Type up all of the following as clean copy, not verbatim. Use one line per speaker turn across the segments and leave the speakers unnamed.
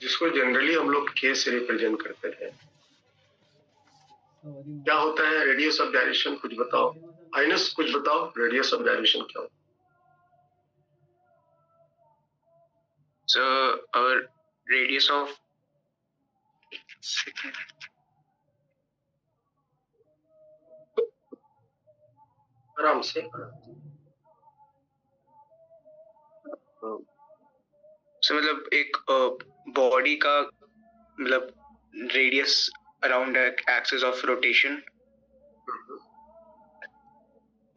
जिसको जनरली हम लोग के से रिप्रेजेंट करते हैं। क्या होता है रेडियस ऑफ डायरेक्शन, कुछ बताओ आइनस, कुछ बताओ रेडियस ऑफ डायरेक्शन क्या होता है?
So our radius of
आराम से।
so मतलब एक बॉडी का मतलब radius around axis of rotation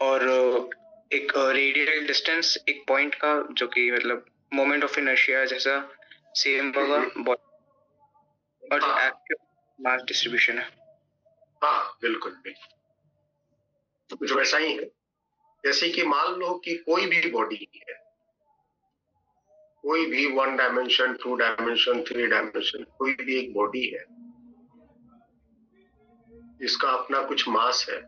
और एक रेडियल डिस्टेंस एक पॉइंट का जो कि मतलब मोमेंट ऑफ इनर्शिया जैसा सेम होगा और जो एक्चुअल मास डिस्ट्रीब्यूशन है।
हाँ बिल्कुल बिल्कुल, जो ऐसा ही है। जैसे कि मान लो कि कोई भी बॉडी है, कोई भी 1 डायमेंशन 2 डायमेंशन 3 डायमेंशन कोई भी एक बॉडी है, इसका अपना कुछ मास है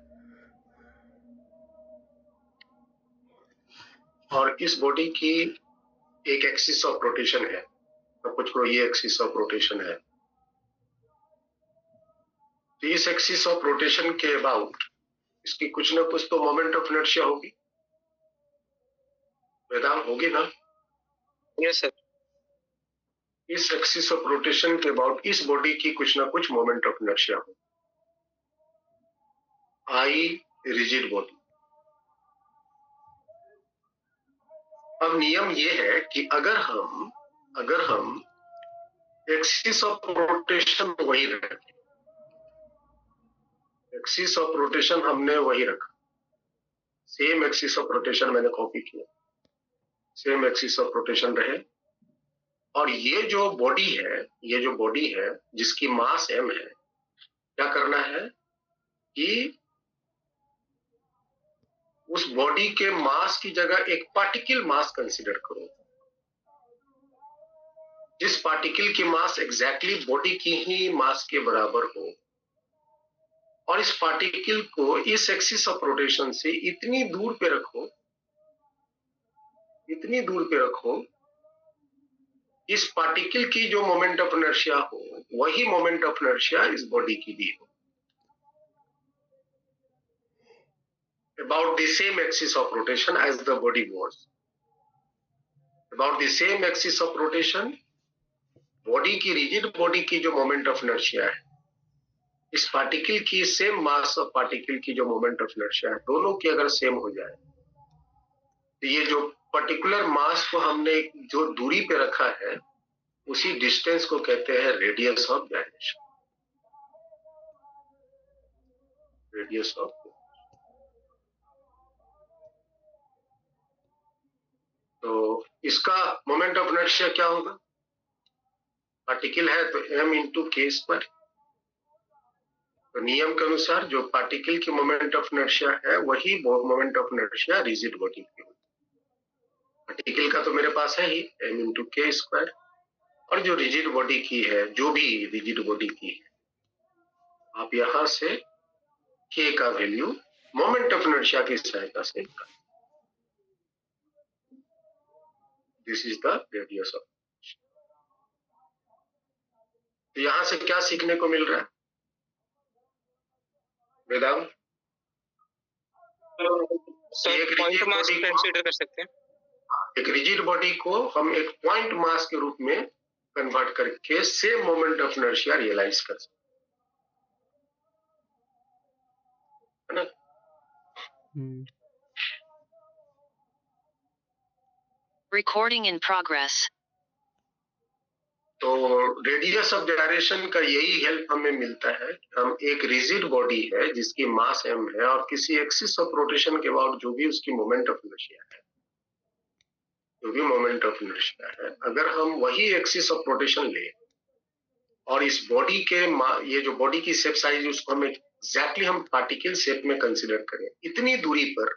और इस बॉडी की एक एक्सिस ऑफ रोटेशन है, तो कुछ को ये एक्सिस ऑफ रोटेशन है। तो इस एक्सिस ऑफ रोटेशन के अबाउट इसकी कुछ ना कुछ तो मोमेंट ऑफ इनर्शिया होगी, वेदांत होगी ना?
Yes sir.
इस एक्सिस ऑफ रोटेशन के अबाउट इस बॉडी की कुछ ना कुछ मोमेंट ऑफ इनर्शिया हो। आई रिजिड बॉडी। अब नियम ये है कि अगर हम एक्सिस ऑफ रोटेशन वही रखें, एक्सिस ऑफ रोटेशन हमने वही रखा, सेम एक्सिस ऑफ रोटेशन मैंने कॉपी किया, सेम एक्सिस ऑफ रोटेशन रहे, और ये जो बॉडी है जिसकी मास m है, क्या करना है कि उस बॉडी के मास की जगह एक पार्टिकल मास कंसीडर करो, जिस पार्टिकल की मास एग्जैक्टली बॉडी की ही मास के बराबर हो, और इस पार्टिकल को इस एक्सिस ऑफ रोटेशन से इतनी दूर पे रखो इस पार्टिकल की जो मोमेंट ऑफ इनर्शिया हो वही मोमेंट ऑफ इनर्शिया इस बॉडी की भी हो, about the same axis of rotation as the body was, about the same axis of rotation, body की रिजिड बॉडी की जो मोमेंट ऑफ इनर्शिया है, इस पार्टिकल की सेम मास ऑफ पार्टिकल की जो मोमेंट ऑफ इनर्शिया है, दोनों की अगर सेम हो जाए तो ये जो पर्टिकुलर मास को हमने जो दूरी पे रखा है उसी डिस्टेंस को कहते हैं radius of direction, radius of. तो इसका मोमेंट ऑफ इनर्शिया क्या होगा? पार्टिकल है तो m इंटू के स्क्वायर। तो नियम के अनुसार जो पार्टिकल की मोमेंट ऑफ इनर्शिया है वही moment of inertia rigid body की होगी। पार्टिकल का तो मेरे पास है ही m इंटू के स्क्वायर, और जो रिजिड बॉडी की है, जो भी रिजिड बॉडी की है, आप यहां से k का वैल्यू मोमेंट ऑफ इनर्शिया की सहायता से निकालें। This is the radius of. तो यहां से क्या सीखने को मिल रहा है वेदांत?
एक पॉइंट मास कंसीडर कर सकते हैं।
एक रिजिड बॉडी को हम एक पॉइंट मास के रूप में कन्वर्ट करके same moment of inertia realize कर सकते है ना?
Recording in progress.
तो रेडियस ऑफ डायरेक्शन का यही हेल्प हमें मिलता है। हम एक रिजिड बॉडी है जिसकी मास m है और किसी एक्सिस ऑफ रोटेशन के बाद जो भी उसकी मोमेंट ऑफ इनर्शिया है, अगर हम वही एक्सिस ऑफ रोटेशन ले और इस बॉडी के ये जो बॉडी की शेप साइज उसको हम एग्जैक्टली हम पार्टिकल शेप में कंसीडर करें, इतनी दूरी पर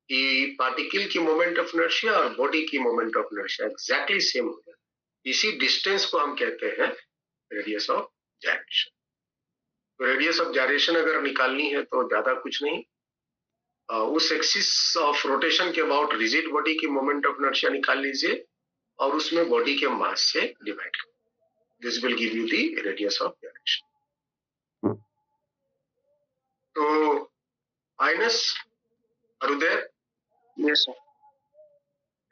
कि पार्टिकल की मोमेंट ऑफ इनर्शिया और बॉडी की moment of inertia exactly same हो जाए, इसी डिस्टेंस को हम कहते हैं रेडियस ऑफ जायरेशन। तो रेडियस ऑफ जायरेशन अगर निकालनी है तो ज्यादा कुछ नहीं, उस एक्सिस ऑफ रोटेशन के अबाउट रिजिड बॉडी की मोमेंट ऑफ इनर्शिया निकाल लीजिए और उसमें बॉडी के मास से डिवाइड करो. This will give you the radius of direction. तो आइनस, are you there?
Yes, sir.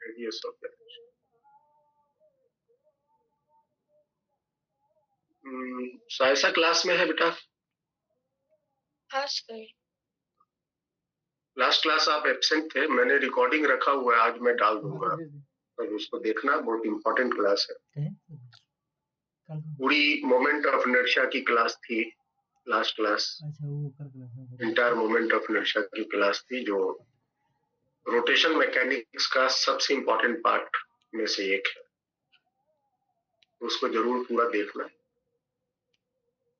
Radius of direction. साइसा क्लास में है बेटा?
हाँ सर.
लास्ट क्लास आप एब्सेंट थे. मैंने रिकॉर्डिंग रखा हुआ है, आज मैं डाल दूंगा, तो उसको देखना. बहुत इंपॉर्टेंट क्लास है. पूरी मोमेंट ऑफ इनर्शिया की क्लास थी last class. Entire moment of inertia की क्लास थी, जो रोटेशन मैकेनिक्स का सबसे इंपॉर्टेंट पार्ट में से एक है. उसको जरूर पूरा देखना.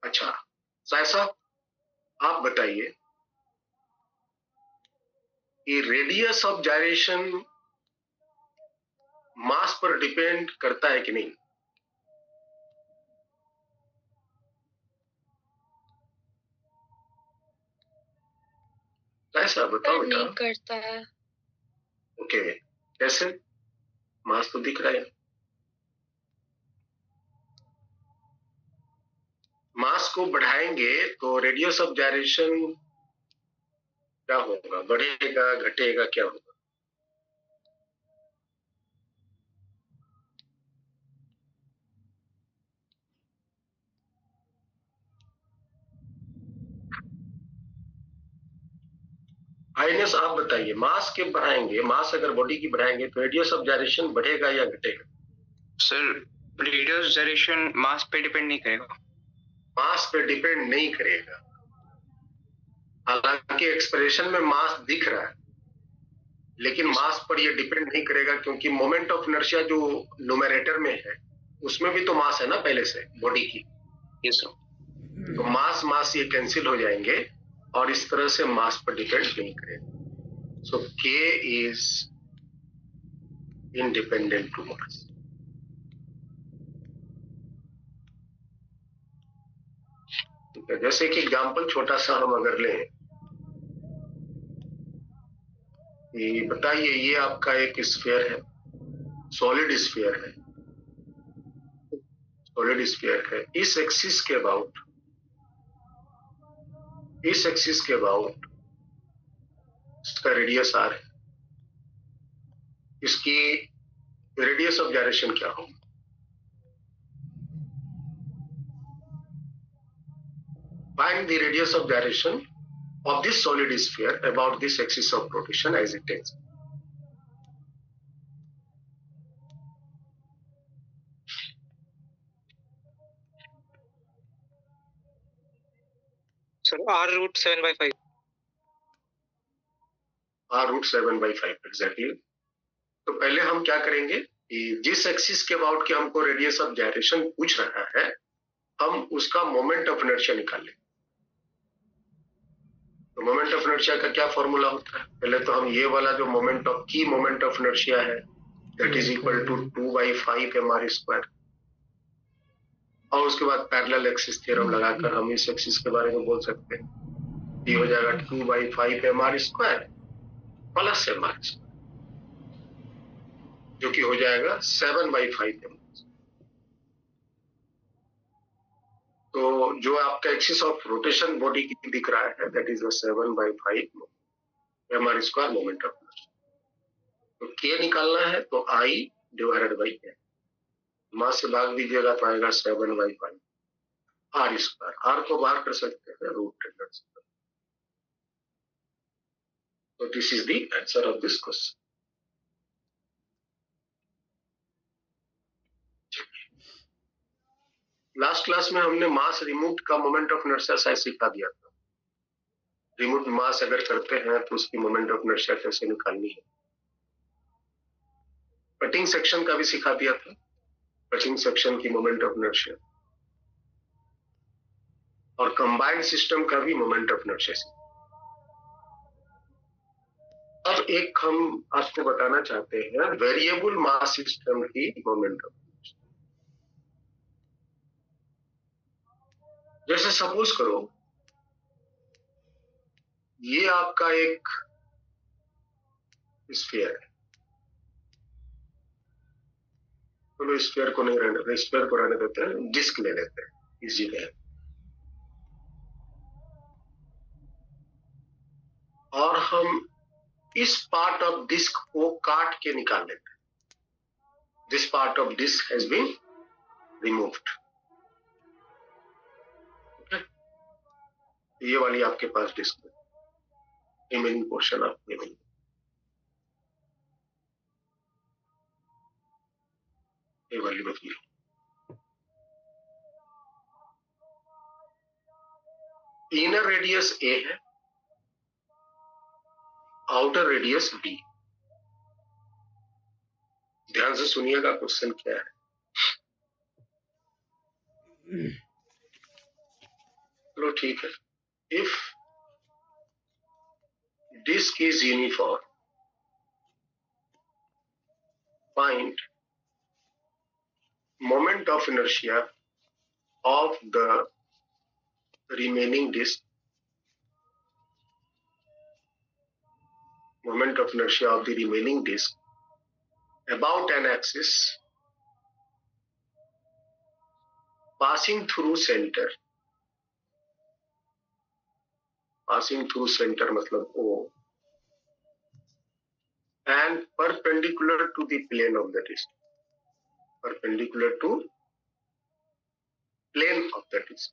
अच्छा साइसा, आप बताइए कि रेडियस ऑफ जायरेशन मास पर डिपेंड करता है कि नहीं? साइसा बताओ बेटा.
नहीं करता है.
ओके, कैसे? मास तो दिख रहा है. मास को बढ़ाएंगे तो रेडियस ऑफ जायरेशन क्या होगा? बढ़ेगा, घटेगा, क्या होगा? आइनस आप बताइए, मास के बढ़ाएंगे, मास अगर बॉडी की बढ़ाएंगे तो रेडियस ऑफ जायरेशन बढ़ेगा या घटेगा?
सर रेडियस डायरेक्शन मास पे डिपेंड नहीं करेगा.
मास पे डिपेंड नहीं करेगा. हालांकि एक्सप्रेशन में मास दिख रहा है, लेकिन मास पर ये डिपेंड नहीं करेगा, क्योंकि मोमेंट ऑफ इनर्शिया जो न्यूमरेटर में है उसमें भी तो मास है ना पहले से बॉडी की.
Yes sir.
तो मास ये कैंसिल हो जाएंगे और इस तरह से मास पर डिपेंड नहीं करेगा. सो के इज इंडिपेंडेंट टू मास. जैसे कि एग्जाम्पल छोटा सा हम अगर लें, ये बताइए, ये आपका एक स्फीयर है, सॉलिड स्फीयर है. सॉलिड स्फीयर है. इस एक्सिस के अबाउट इसका रेडियस आर है. इसकी रेडियस ऑफ जायरेशन क्या होगा? Find the radius of gyration of this solid sphere about this axis of rotation as it is.
Sir r√7/5.
r√7/5 exactly. तो पहले हम क्या करेंगे कि जिस एक्सिस के अबाउट के हमको रेडियस ऑफ जायरेशन पूछ रहा है, हम उसका मोमेंट ऑफ इनर्शिया निकाल लेंगे. तो मोमेंट ऑफ इनर्शिया का क्या फॉर्मूला होता है? पहले तो हम ये वाला जो मोमेंट ऑफ इनर्शिया है, that is equal to 2/5 mr², और उसके बाद पैरेलल एक्सिस थ्योरम लगाकर हम इस एक्सिस के बारे में बोल सकते हैं. ये हो जाएगा 2/5 mr² प्लस mr², जो कि हो जाएगा 7/5 mr. तो जो आपका एक्सिस ऑफ रोटेशन बॉडी की दिख रहा है, that is 7/5 mr² moment of inertia. तो के निकालना है तो I डिवाइडेड बाई n. मास से भाग दीजिएगा तो आएगा 7/5 r². r को बाहर कर सकते हैं √10. तो this is the answer of this question. Last class में हमने मास रिमूव का मोमेंट ऑफ इनर्शिया शायद सिखा दिया था. रिमूव मास अगर करते हैं तो उसकी मोमेंट ऑफ इनर्शिया कैसे निकालनी है. कटिंग सेक्शन का भी सिखा दिया था, कटिंग सेक्शन की मोमेंट ऑफ इनर्शिया, और कंबाइंड सिस्टम का भी मोमेंट ऑफ इनर्शिया. अब एक हम आपको बताना चाहते हैं वेरिएबल मास सिस्टम की मोमेंट ऑफ इनर्शिया. जैसे सपोज करो ये आपका एक स्फीयर है. चलो स्फीयर को नहीं रहने, स्फीयर को रहने देते हैं, डिस्क ले लेते हैं इस जगह, और हम इस पार्ट ऑफ डिस्क को काट के निकाल लेते हैं. This part of disc has been removed. ये वाली आपके पास डिस्क है, रिमेनिंग पोर्शन ऑफ रिमेनिंग. ये वाली बची. इनर रेडियस ए है, आउटर रेडियस बी. ध्यान से सुनिएगा क्वेश्चन क्या है. चलो ठीक है. If disk is uniform, find moment of inertia of the remaining disk. Moment of inertia of the remaining disk about an axis passing through center. Passing through center मतलब O, and perpendicular to the plane of the disk. Perpendicular to plane of the disk.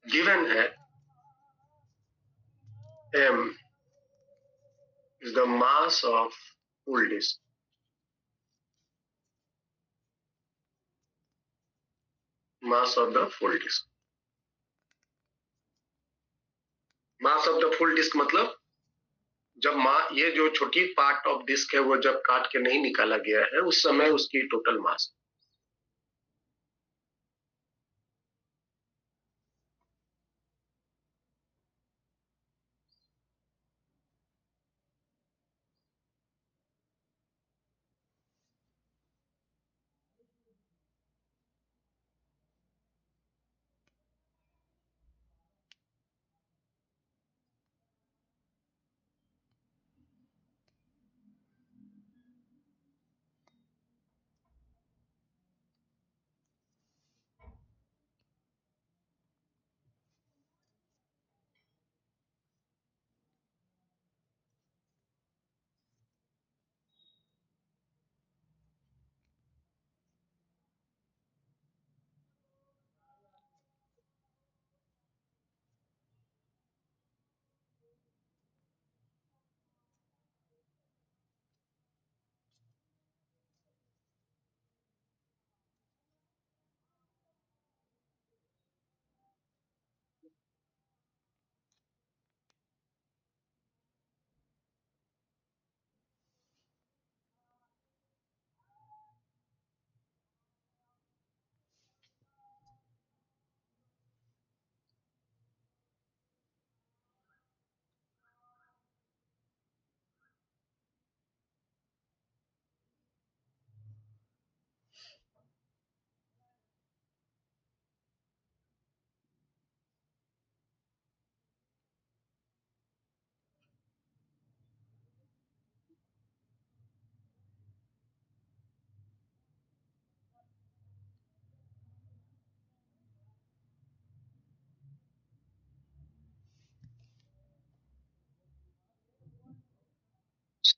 Given है m is the mass of full disk. Mass of the full disk. Mass of the full disk मतलब जब ये जो छोटी part of disc है वो जब काट के नहीं निकाला गया है उस समय उसकी टोटल मास.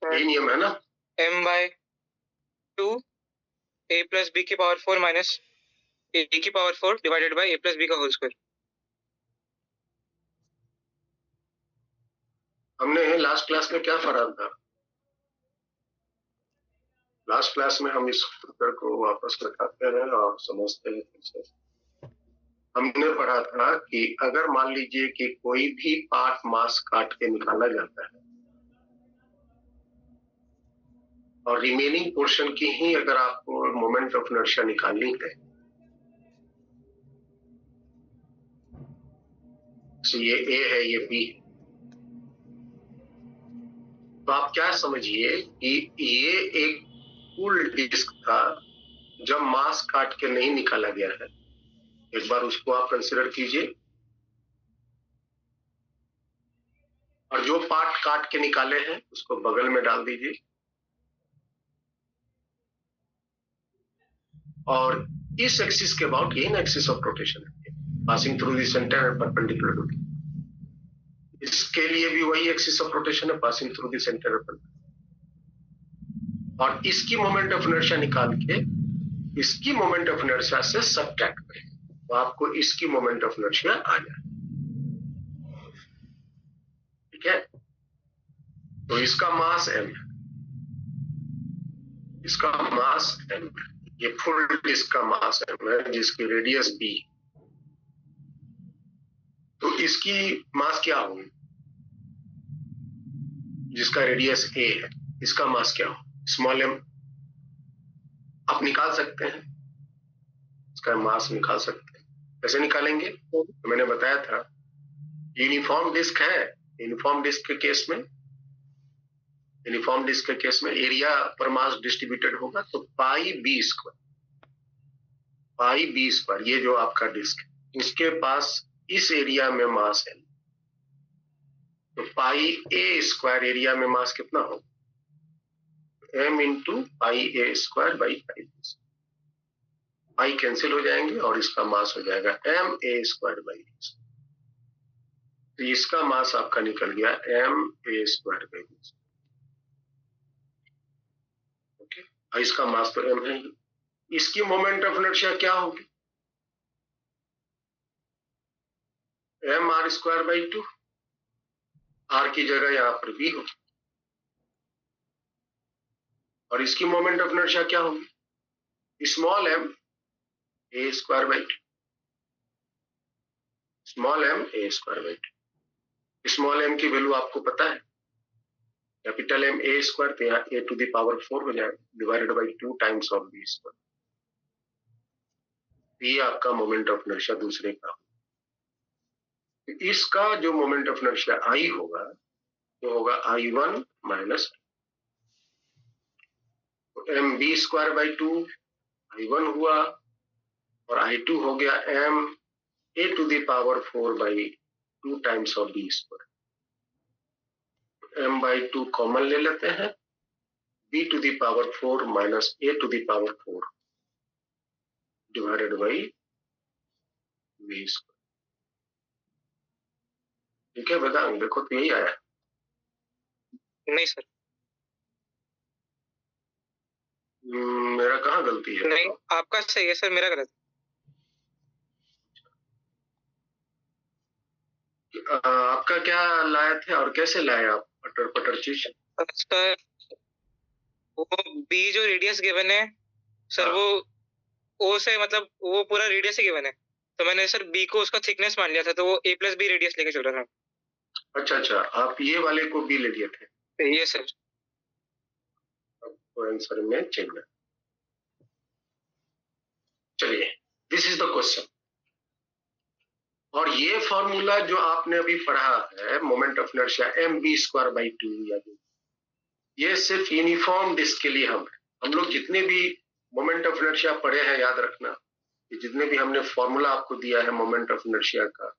यही नियम है ना.
m/2 a plus b की पावर 4 minus a की power 4 divided by a plus b का होल स्क्वायर.
हमने लास्ट क्लास में क्या पढ़ा था? लास्ट क्लास में हम इस सूत्र को वापस लगाते हैं और समझते हैं. हमने पढ़ा था कि अगर मान लीजिए कि कोई भी पार्ट मास काट के निकाला जाता है और रिमेनिंग पोर्शन की ही अगर आपको मोमेंट ऑफ इनर्शिया निकालनी है, तो ये ए है, ये बी है, तो आप क्या समझिए कि ये एक फुल डिस्क था जब मास काट के नहीं निकाला गया है. एक बार उसको आप कंसिडर कीजिए. और जो पार्ट काट के निकाले हैं उसको बगल में डाल दीजिए। और इस एक्सिस के अबाउट यही ना एक्सिस ऑफ रोटेशन है, passing through the centre and perpendicular to the. इसके लिए भी वही एक्सिस ऑफ रोटेशन है, passing through the centre and perpendicular. और इसकी मोमेंट ऑफ इनर्शिया निकाल के इसकी मोमेंट ऑफ इनर्शिया से सबट्रैक्ट करें तो आपको इसकी मोमेंट ऑफ इनर्शिया आ जाए। ठीक है, तो इसका मास m है, इसका मास m है, ये फुल डिस्क का मास m है जिसकी रेडियस b। तो इसकी मास क्या होगी, जिसका रेडियस a है, इसका मास क्या हो, स्मॉल m। आप निकाल सकते हैं, इसका मास निकाल सकते हैं। कैसे निकालेंगे, तो मैंने बताया था यूनिफॉर्म डिस्क है। यूनिफॉर्म डिस्क के केस में, यूनिफॉर्म डिस्क के केस में एरिया पर मास डिस्ट्रीब्यूटेड होगा तो पाई बी स्क्वायर, ये जो आपका डिस्क है उसके पास इस एरिया में मास है, तो पाई ए स्क्वायर एरिया में मास कितना होगा, m into pi a square by pi b. पाई कैंसिल हो जाएंगे और इसका मास हो जाएगा m a square by b. तो इसका मास आपका निकल गया m a square by b. Okay, और इसका मास तो m है ही। इसकी मोमेंट ऑफ इनर्शिया क्या होगी, m r square by 2। r की जगह यहां पर v हो। और इसकी मोमेंट ऑफ इनर्शिया क्या होगी, small m a square by 2, small m a square by 2। Small m की वैल्यू आपको पता है, कैपिटल M a स्क्वायर, तो यहाँ a टू द पावर 4 हो जाएगा divided by 2 times of b square. ये आपका मोमेंट ऑफ इनर्शिया दूसरे का। इसका जो मोमेंट ऑफ इनर्शिया I होगा वो होगा I1 minus mb square by 2 I1 हुआ, और I2 हो गया m a to the power 4 by 2 times of b square. m by 2 common ले लेते हैं, b to the power 4 minus a to the power 4 divided by b square. ठीक है बेटा, देखो तो यही आया।
नहीं सर,
मेरा कहाँ गलती है?
नहीं आपका सही है सर, मेरा गलत।
आपका क्या लाए थे और कैसे लाए आप अटर पटर चीज?
सर वो बी जो रेडियस गिवन है सर,
हाँ।
वो ओ से मतलब वो पूरा रेडियस ही गिवन है, तो मैंने सर बी को उसका थिकनेस मान लिया था, तो वो a प्लस बी रेडियस लेके चल रहा था।
अच्छा, आप ये वाले को बी ले लिए थे।
ये सर
तो आंसर में चेंज है। चलिए, दिस इज द क्वेश्चन। और ये फॉर्मूला जो आपने अभी पढ़ा है moment of inertia m b square by 2, या ये सिर्फ यूनिफॉर्म डिस्क के लिए हम लोग जितने भी मोमेंट ऑफ इनर्शिया पढ़े हैं, याद रखना जितने भी हमने फॉर्मूला आपको दिया है मोमेंट ऑफ इनर्शिया का,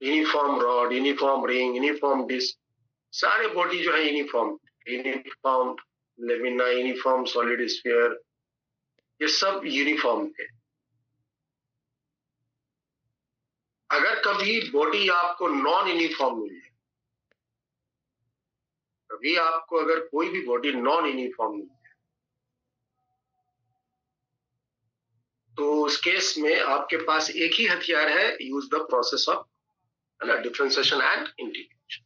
uniform rod, uniform ring, uniform disc, सारे बॉडी जो है uniform lamina, uniform solid sphere, ये सब यूनिफॉर्म थे। अगर कभी बॉडी आपको नॉन यूनिफॉर्म मिले, कभी आपको अगर कोई भी बॉडी नॉन यूनिफॉर्म मिले, तो उस केस में आपके पास एक ही हथियार है, use the process of differentiation and integration.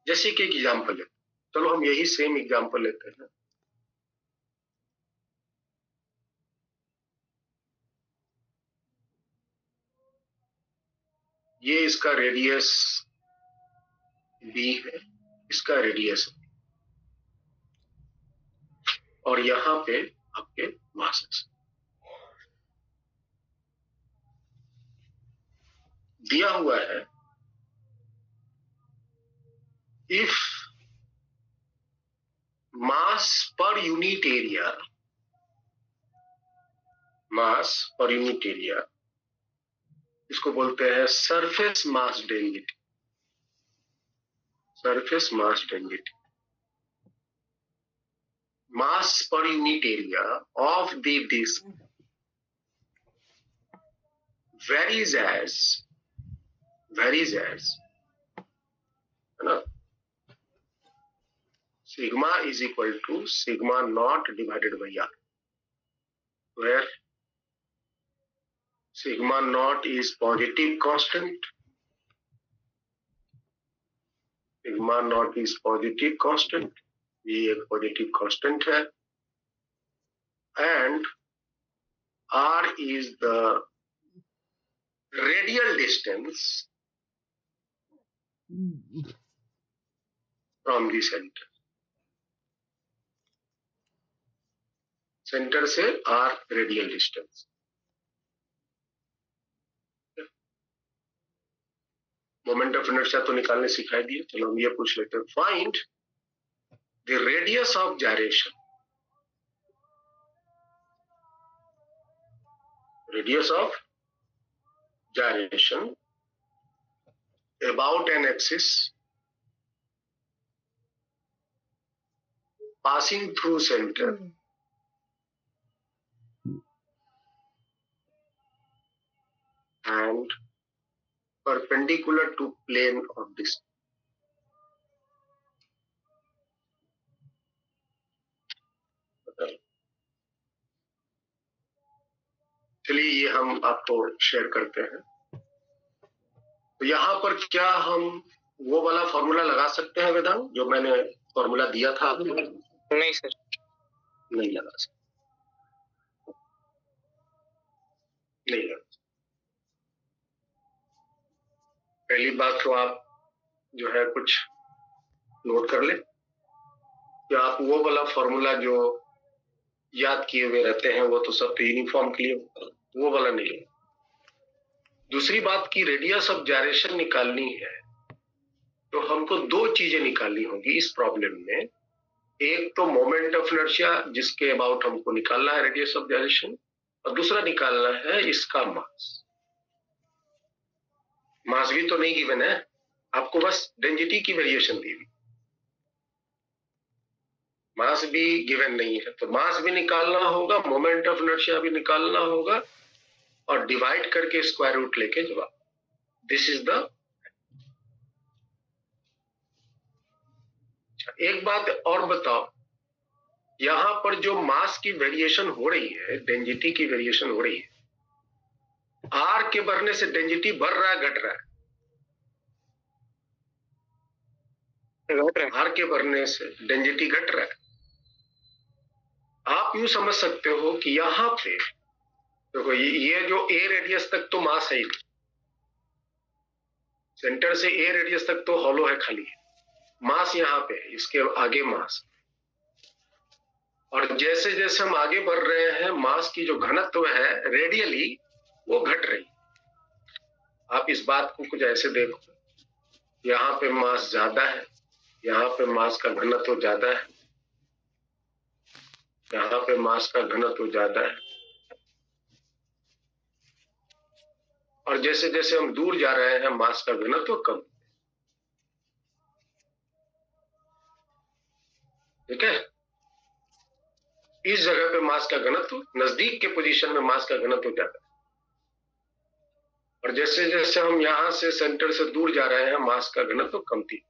जैसे कि एग्जांपल है, चलो हम यही सेम एग्जांपल लेते हैं। ये इसका रेडियस b है, इसका रेडियस और यहां पे आपके मासेस दिया हुआ है। If mass per unit area, mass per unit area, इसको बोलते हैं surface mass density. surface mass density. Mass per unit area of the disk varies as sigma is equal to sigma naught divided by r, where sigma naught is positive constant, sigma naught is positive constant, ये एक positive constant है, and r is the radial distance from the center. Centre से r radial distance. Moment of inertia तो निकालने सिखाई दिए, चलो हम ये पूछ लेते हैं. Find the radius of gyration. Radius of gyration about an axis passing through center and perpendicular to plane of this. चलिए ये हम आपको शेयर करते हैं. तो यहाँ पर क्या हम वो वाला फॉर्मूला लगा सकते हैं वेदांत, जो मैंने फॉर्मूला दिया था आपको?
नहीं सर,
नहीं लगा सकते, नहीं लगा. पहली बात तो आप जो है कुछ नोट कर ले कि आप वो वाला फॉर्मूला जो याद किए हुए रहते हैं वो तो सब तो यूनिफॉर्म के लिए, वो वाला नहीं है. दूसरी बात की रेडियस ऑफ gyration निकालनी है तो हमको दो चीजें निकालनी होगी इस प्रॉब्लम में. एक तो मोमेंट ऑफ इनर्शिया जिसके अबाउट हमको निकालना है रेडियस ऑफ gyration, और दूसरा निकालना है इसका मास. मास भी तो नहीं गिवन है आपको, बस डेंसिटी की वेरिएशन दी हुई, मास भी गिवन नहीं है. तो मास भी निकालना होगा, मोमेंट ऑफ इनर्शिया भी निकालना होगा, और डिवाइड करके स्क्वायर रूट लेके जवाब. This is the. एक बात और बताओ, यहां पर जो मास की वेरिएशन हो रही है, डेंसिटी की वेरिएशन हो रही है, आर के बढ़ने से डेंसिटी बढ़ रहा है घट रहा है? आर के बढ़ने से डेंसिटी घट रहा है. आप यूं समझ सकते हो कि यहां पे देखो ये जो ए रेडियस तक तो मास है ही नहीं, सेंटर से ए रेडियस तक तो हॉलो है, खाली है. मास यहाँ पे है, इसके आगे मास. और जैसे जैसे हम आगे बढ़ रहे हैं मास की जो घनत्व है रेडियली वो घट रही. आप इस बात को कुछ ऐसे देखो, यहाँ पे मास ज्यादा है, यहाँ पे मास का घनत्व ज्यादा है, यहाँ पे मास का घनत्व ज्यादा है, और जैसे जैसे हम दूर जा रहे हैं मास का घनत्व कम. ठीक है, इस जगह पे मास का घनत्व, नजदीक के पोजीशन में मास का घनत्व ज्यादा है, और जैसे जैसे हम यहां से सेंटर से दूर जा रहे हैं मास का घनत्व कमती.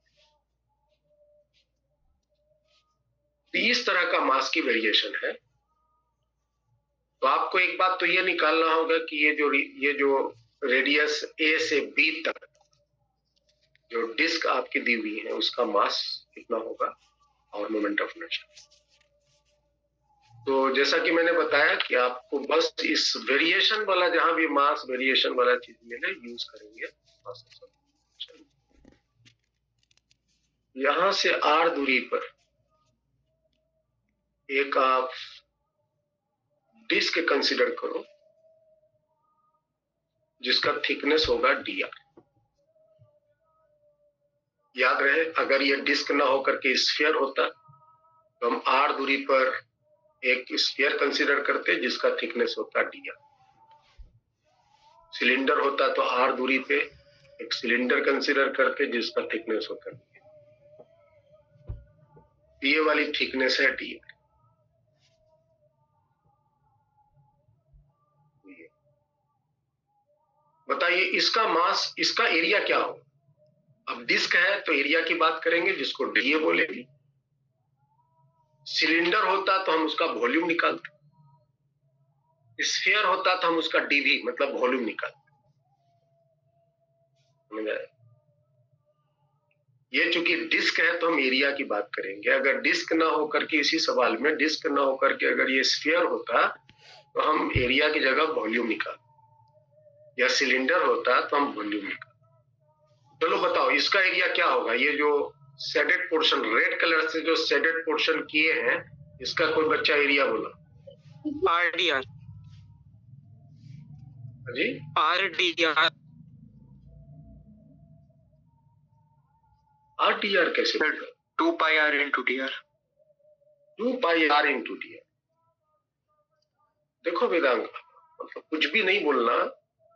इस तरह का मास की वेरिएशन है. तो आपको एक बात तो ये निकालना होगा कि ये जो रेडियस ए से बी तक जो डिस्क आपकी दी हुई है उसका मास कितना होगा और मोमेंट ऑफ इनर्शिया. तो जैसा कि मैंने बताया कि आपको बस इस वेरिएशन वाला, जहां भी मास वेरिएशन वाला चीज मिले यूज करेंगे. यहां से आर दूरी पर एक आप डिस्क कंसीडर करो जिसका थिकनेस होगा dr. याद रहे, अगर ये डिस्क ना होकर के स्फीयर होता तो हम r दूरी पर एक स्फीयर कंसीडर करते जिसका थिकनेस होता dr. सिलेंडर होता तो r दूरी पे एक सिलेंडर कंसीडर करते जिसका थिकनेस होता dr. ये वाली थिकनेस है डी। बताइए इसका मास, इसका एरिया क्या हो? अब डिस्क है तो एरिया की बात करेंगे जिसको डीए बोलेंगे। सिलेंडर होता तो हम उसका वॉल्यूम निकालते, स्फीयर होता तो हम उसका डीवी मतलब वॉल्यूम निकालते। ये चूंकि डिस्क है तो हम एरिया की बात करेंगे। अगर डिस्क ना होकर के, इसी सवाल में डिस्क ना होकर के अगर ये स्फीयर होता तो हम एरिया की जगह वॉल्यूम निकालते, या सिलेंडर होता तो हम वॉल्यूम निकालते। चलो बताओ इसका एरिया क्या होगा? ये जो शेडेड पोर्शन, रेड कलर से जो शेडेड पोर्शन किए हैं, इसका कोई बच्चा एरिया बोला?
RDR।
जी
RDR।
RTR कैसे?
2 pi R into DR।
2 pi are into d. देखो वेदांग, मतलब कुछ भी नहीं बोलना,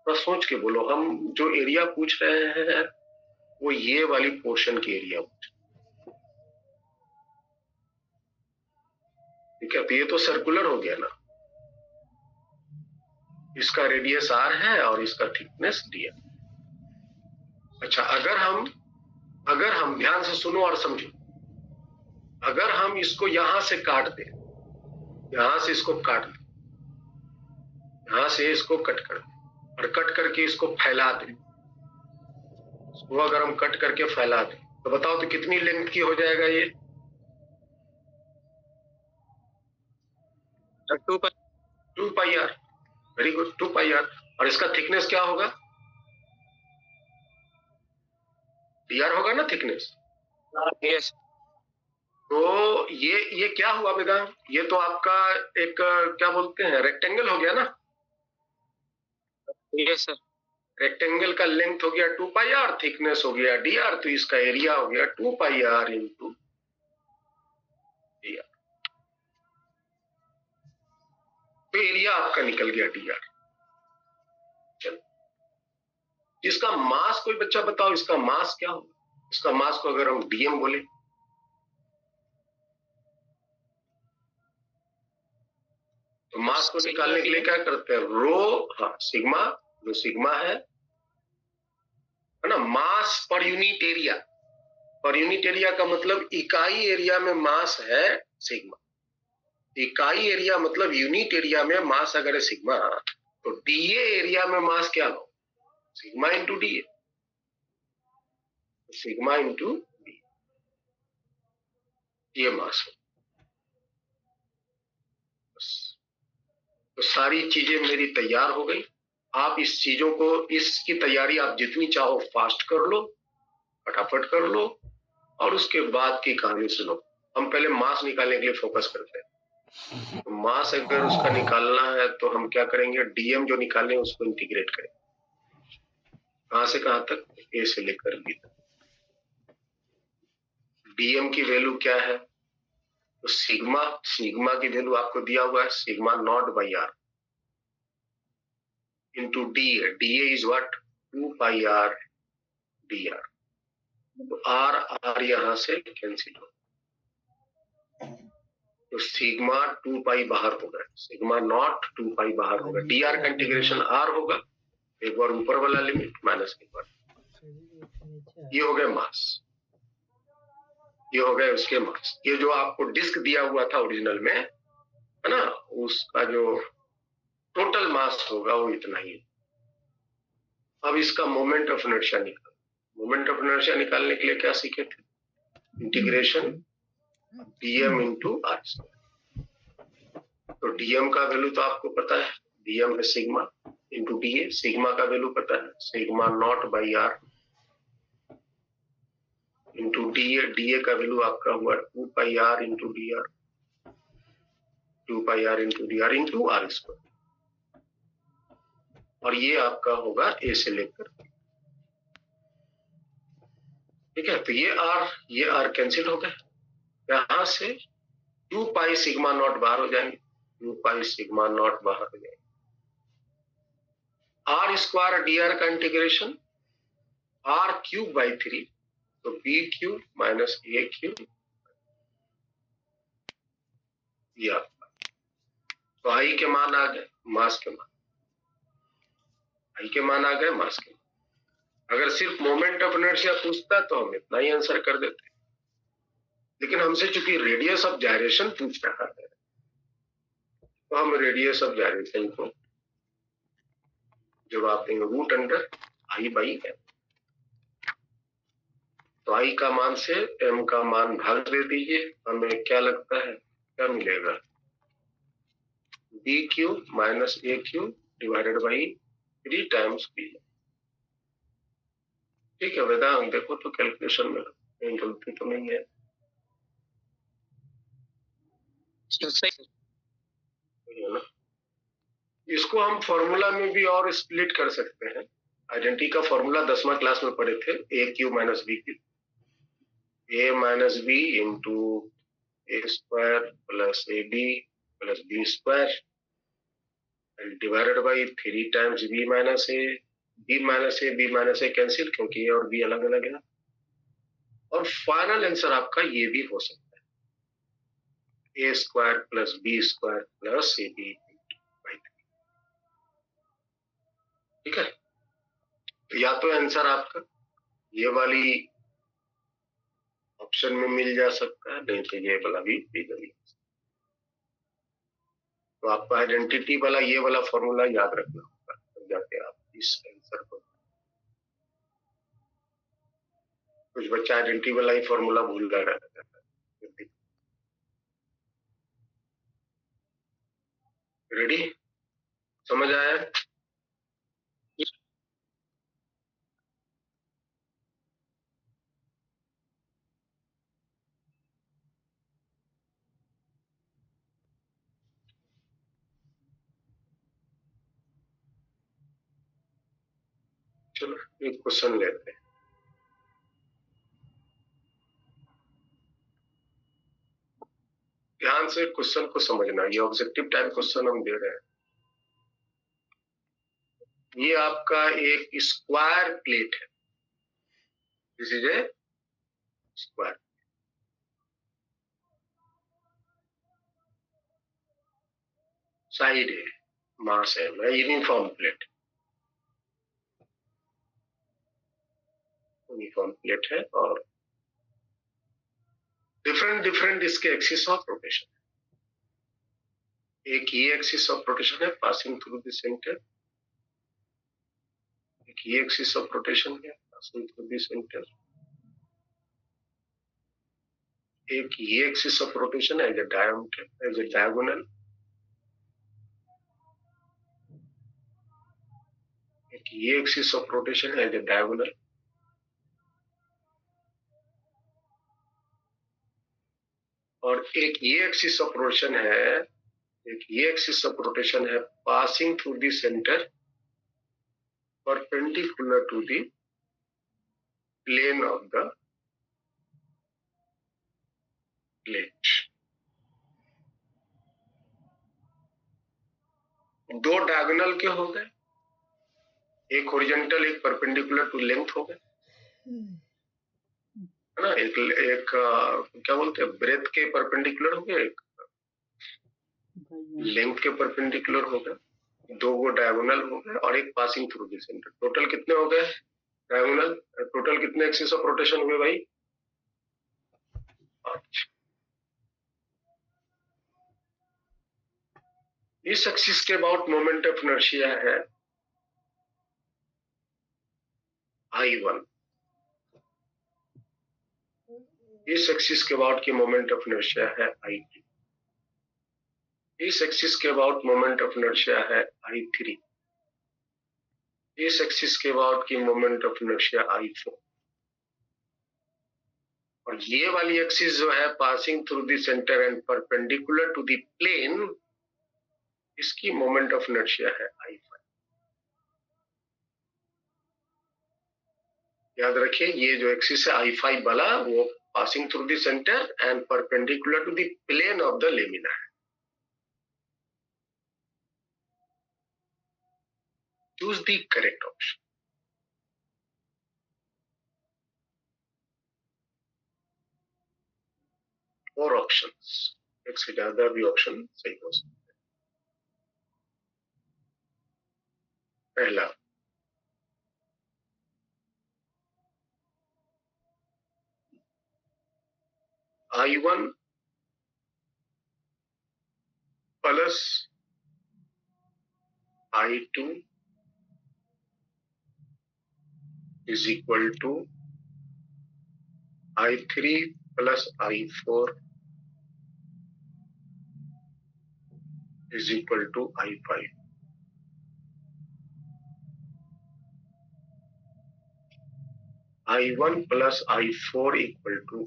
थोड़ा सोच के बोलो। हम जो एरिया पूछ रहे हैं वो ये वाली पोर्शन की एरिया पूछ, ठीक है? तो ये तो सर्कुलर हो गया ना, इसका रेडियस आर है और इसका थिकनेस डी है। अच्छा, अगर हम ध्यान से सुनो और समझो, अगर हम इसको यहां से काट दें, यहां से इसको काट दें, यहां से इसको कट कर दें और कट करके इसको फैला दें, इसको अगर हम कट करके फैला दें तो बताओ तो कितनी लेंथ की हो जाएगा ये? 2 pi R. Very good, 2 pi R. और इसका थिकनेस क्या होगा? डीआर होगा ना थिकनेस।
यस।
तो ये क्या हुआ बेटा? ये तो आपका एक क्या बोलते हैं, रेक्टेंगल हो गया ना।
Yes sir.
रेक्टेंगल का लेंथ हो गया 2 पाई आर, थिकनेस हो गया डी आर, तो इसका एरिया हो गया 2 pi are into D R. तो एरिया आपका निकल गया डी आर। चलो, इसका मास कोई बच्चा बताओ, इसका मास क्या होगा? इसका मास को अगर हम डीएम बोले तो मास को निकालने के लिए क्या करते हैं? रो, हाँ सिग्मा, जो सिग्मा है ना, mass per unit area. Per unit area का मतलब इकाई एरिया में मास है सिग्मा। इकाई एरिया मतलब यूनिट एरिया में मास अगर है सिग्मा, तो डीए एरिया में मास क्या हो? Sigma into D. Sigma into D, ये मास हो। तो सारी चीजें मेरी तैयार हो गई। आप इस चीजों को, इसकी तैयारी आप जितनी चाहो फास्ट कर लो, फटाफट कर लो, और उसके बाद की कहानी सुनो। हम पहले मास निकालने के लिए फोकस करते हैं। तो मास अगर उसका निकालना है तो हम क्या करेंगे? डीएम जो निकालने उसको इंटीग्रेट करें। कहां से कहां तक? ए से लेकर बी तक। डीएम की वैल्यू क्या है? तो सिग्मा की वैल्यू आपको दिया हुआ है, sigma not by R into D है। DA is what? 2 pi R D R. तो आर आर यहां से कैंसिल हो, तो सिग्मा 2 पाई बाहर होगा, सिग्मा नॉट 2 पाई बाहर होगा। डी आर का इंटीग्रेशन आर होगा, एक बार ऊपर वाला लिमिट माइनस एक बार। ये हो गया मास, ये हो गया उसके मास। ये जो आपको डिस्क दिया हुआ था ओरिजिनल में, है ना, उसका जो टोटल मास होगा वो इतना ही। अब इसका मोमेंट ऑफ इनर्शिया निकाल। मोमेंट ऑफ इनर्शिया निकालने के लिए क्या सीखे थे? Integration DM into R square. तो डीएम का वैल्यू तो आपको पता है, डीएम है सिग्मा इंटू डीए। सिग्मा का वैल्यू पता है, sigma not by R into DA. DA का वैल्यू आपका हुआ 2 pi are into D R, 2 pi are into D R into R square. और ये आपका होगा ए से लेकर, ठीक है? तो ये आर कैंसिल हो गए। यहां से 2 पाई सिग्मा नॉट बाहर हो जाएंगे, 2 पाई सिग्मा नॉट बाहर हो जाएंगे। आर स्क्वायर डी आर का इंटीग्रेशन आर क्यूब बाई 3, तो बी क्यूब माइनस ए क्यूब ये आपका, तो आई के मान आ गए, मास के मान, आई के मान आ गए, मास के मान। अगर सिर्फ मोमेंट ऑफ इनर्शिया पूछता तो हम इतना ही आंसर कर देते, लेकिन हमसे चूंकि रेडियस ऑफ जायरेशन पूछ रहा है, तो हम रेडियस ऑफ जायरेशन को जवाब देंगे root under I by m. तो आई का मान से एम का मान भाग दे दीजिए, हमें क्या लगता है क्या मिलेगा, b q minus a q divided by 3 times b. ठीक है वेदांत, देखो तो कैलकुलेशन में कहीं गलती तो नहीं है। है ना? इसको हम फॉर्मूला में भी और स्प्लिट कर सकते हैं। आइडेंटिटी का फॉर्मूला 10वां क्लास में पढ़े थे, A cube minus B cube, A minus B into A square plus A B plus B square divided by 3 times B minus A. B minus A cancel, क्योंकि A और B अलग अलग है। और final answer आपका ये भी हो सकता है, A square plus B square plus A B by 3। ठीक है, तो या तो आंसर आपका ये वाली ऑप्शन में मिल जा सकता है, नहीं तो ये वाला भी लीगली। तो आपको आइडेंटिटी वाला ये वाला फॉर्मूला याद रखना होगा, तब जाके आप इस आंसर को। कुछ बच्चा आइडेंटिटी वाला ही फॉर्मूला भूल रहा है। रेडी, समझ आया? चलो एक क्वेश्चन लेते हैं। ध्यान से क्वेश्चन को समझना, ये ऑब्जेक्टिव टाइप क्वेश्चन हम दे रहे हैं। ये आपका एक स्क्वायर प्लेट है, this is a square. Side है, मास है, यूनिफॉर्म प्लेट, यूनिफॉर्म प्लेट है और डिफरेंट डिफरेंट इसके एक्सिस ऑफ रोटेशन। एक ये एक्सिस ऑफ रोटेशन है पासिंग थ्रू द सेंटर, एक ये एक्सिस ऑफ रोटेशन है पासिंग थ्रू द सेंटर, एक ये axis of rotation as a diameter, as a diagonal, एक ये axis of rotation as a diagonal, और एक ये एक्सिस ऑफ रोटेशन है, एक ये एक्सिस ऑफ रोटेशन है passing through the centre perpendicular to the plane of the plate. दो डायगोनल के हो गए, एक हॉरिजॉन्टल एक परपेंडिकुलर टू लेंथ हो गए, है ना। एक क्या बोलते हैं, ब्रेथ के परपेंडिकुलर हो गए, एक लेंथ के परपेंडिकुलर हो गए, दो वो डायगोनल हो गए और एक passing through the centre. Total कितने हो गए डायगोनल, टोटल कितने एक्सिस ऑफ रोटेशन हुए भाई? 5। इस एक्सिस के अबाउट मोमेंट ऑफ इनर्शिया है I1, इस एक्सिस के अबाउट की मोमेंट ऑफ इनर्शिया है I2, इस एक्सिस के अबाउट मोमेंट ऑफ इनर्शिया है I3, इस एक्सिस के अबाउट की मोमेंट ऑफ इनर्शिया I4, और ये वाली एक्सिस जो है passing through the centre and perpendicular to the plane, इसकी मोमेंट ऑफ इनर्शिया है I5। याद रखिए ये जो एक्सिस है I5 वाला, वो passing through the centre and perpendicular to the plane of the lamina है। Choose the correct option. Four options. एक से ज्यादा भी ऑप्शन सही हो सकता है। पहला, I1 plus I2 is equal to I3 plus I4 is equal to I5। I1 plus I4 equal to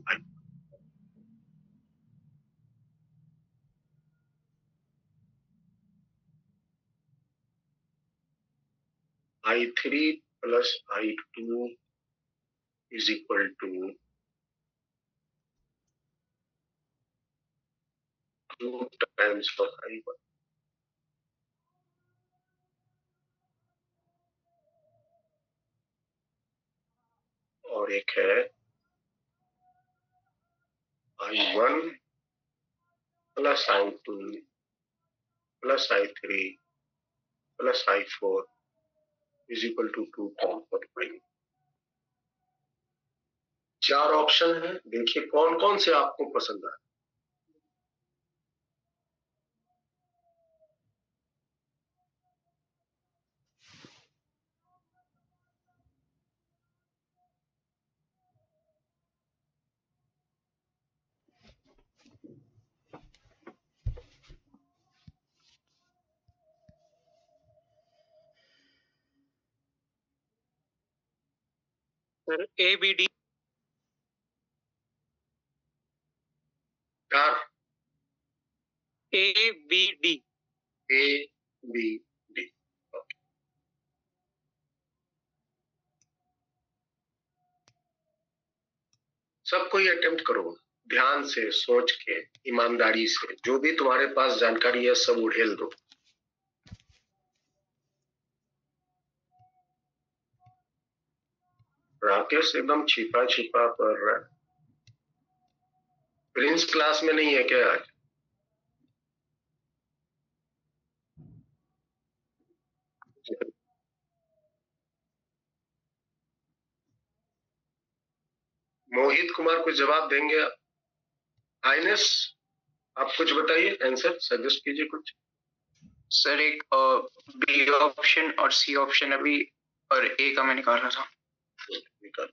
I3 plus I2 is equal to 2 times of I1। और एक है I1 plus I2 plus I3 plus I4 is equal to 2 times of I1। 4 option है, देखिए कौन कौन से आपको पसंद आए।
Sir A B D.
4
A B D.
A B D। सब कोई अटेम्प्ट करो, ध्यान से, सोच के, ईमानदारी से, जो भी तुम्हारे पास जानकारी है सब उड़ेल दो। राकेश एकदम छिपा छिपा पढ़ रहा है। प्रिंस क्लास में नहीं है क्या आज? मोहित कुमार कुछ जवाब देंगे? आइनेस आप कुछ बताइए, आंसर सजेस्ट कीजिए कुछ।
सर एक बी ऑप्शन और सी ऑप्शन अभी, और ए का मैं निकाल रहा था।
निकाल।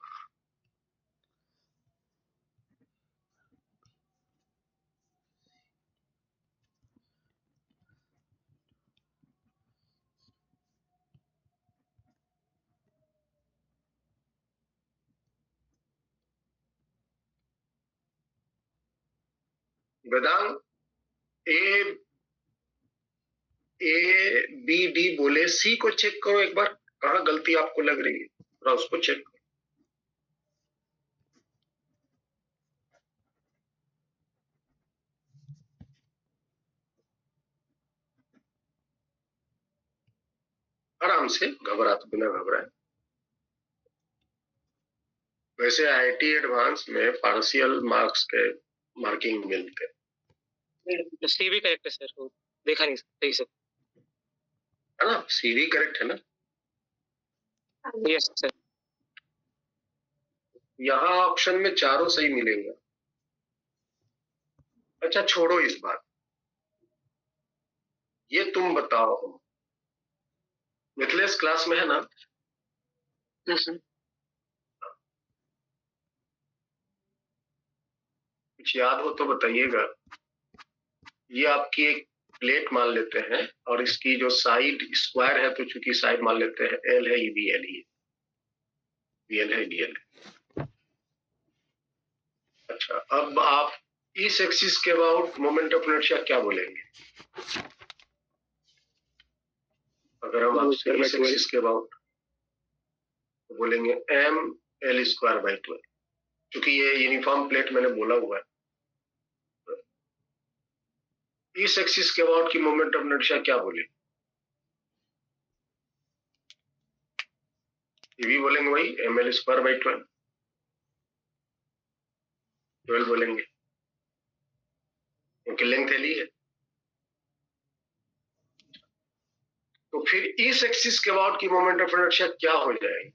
वेदांत, ए बी डी बोले, सी को चेक करो एक बार, कहाँ गलती आपको लग रही है, थोड़ा उसको चेक करो। आराम से, घबराते बिना घबराए। वैसे आईआईटी एडवांस में पार्शियल मार्क्स के मार्किंग मिलते हैं।
सी भी करेक्ट है सर, वो देखा नहीं सही से।
है ना, सीवी करेक्ट है ना?
Yes sir.
यहाँ ऑप्शन में चारों सही मिलेंगे। अच्छा छोड़ो इस बात, ये तुम बताओ, मिथिलेश क्लास में है ना? कुछ याद हो तो बताइएगा। ये आपकी एक प्लेट मान लेते हैं और इसकी जो साइड स्क्वायर है, तो चूंकि साइड मान लेते हैं एल है, ये भी एल ही है, बीएल है, बीएल है। अच्छा, अब आप इस एक्सिस के अबाउट मोमेंट ऑफ इनर्शिया क्या बोलेंगे? अगर हम आपसे इस एक्सिस के अबाउट तो बोलेंगे एम एल स्क्वायर बाई 12, क्योंकि ये यूनिफॉर्म प्लेट मैंने बोला हुआ है। इस एक्सिस के अबाउट की मोमेंट ऑफ इनर्शिया क्या बोले? ये भी बोलेंगे वही एम एल स्क्वायर बाई 12 बोलेंगे। क्योंकि लेंथ एल ही है। तो फिर इस एक्सिस के अबाउट की मोमेंट ऑफ इनर्शिया क्या हो जाएगी?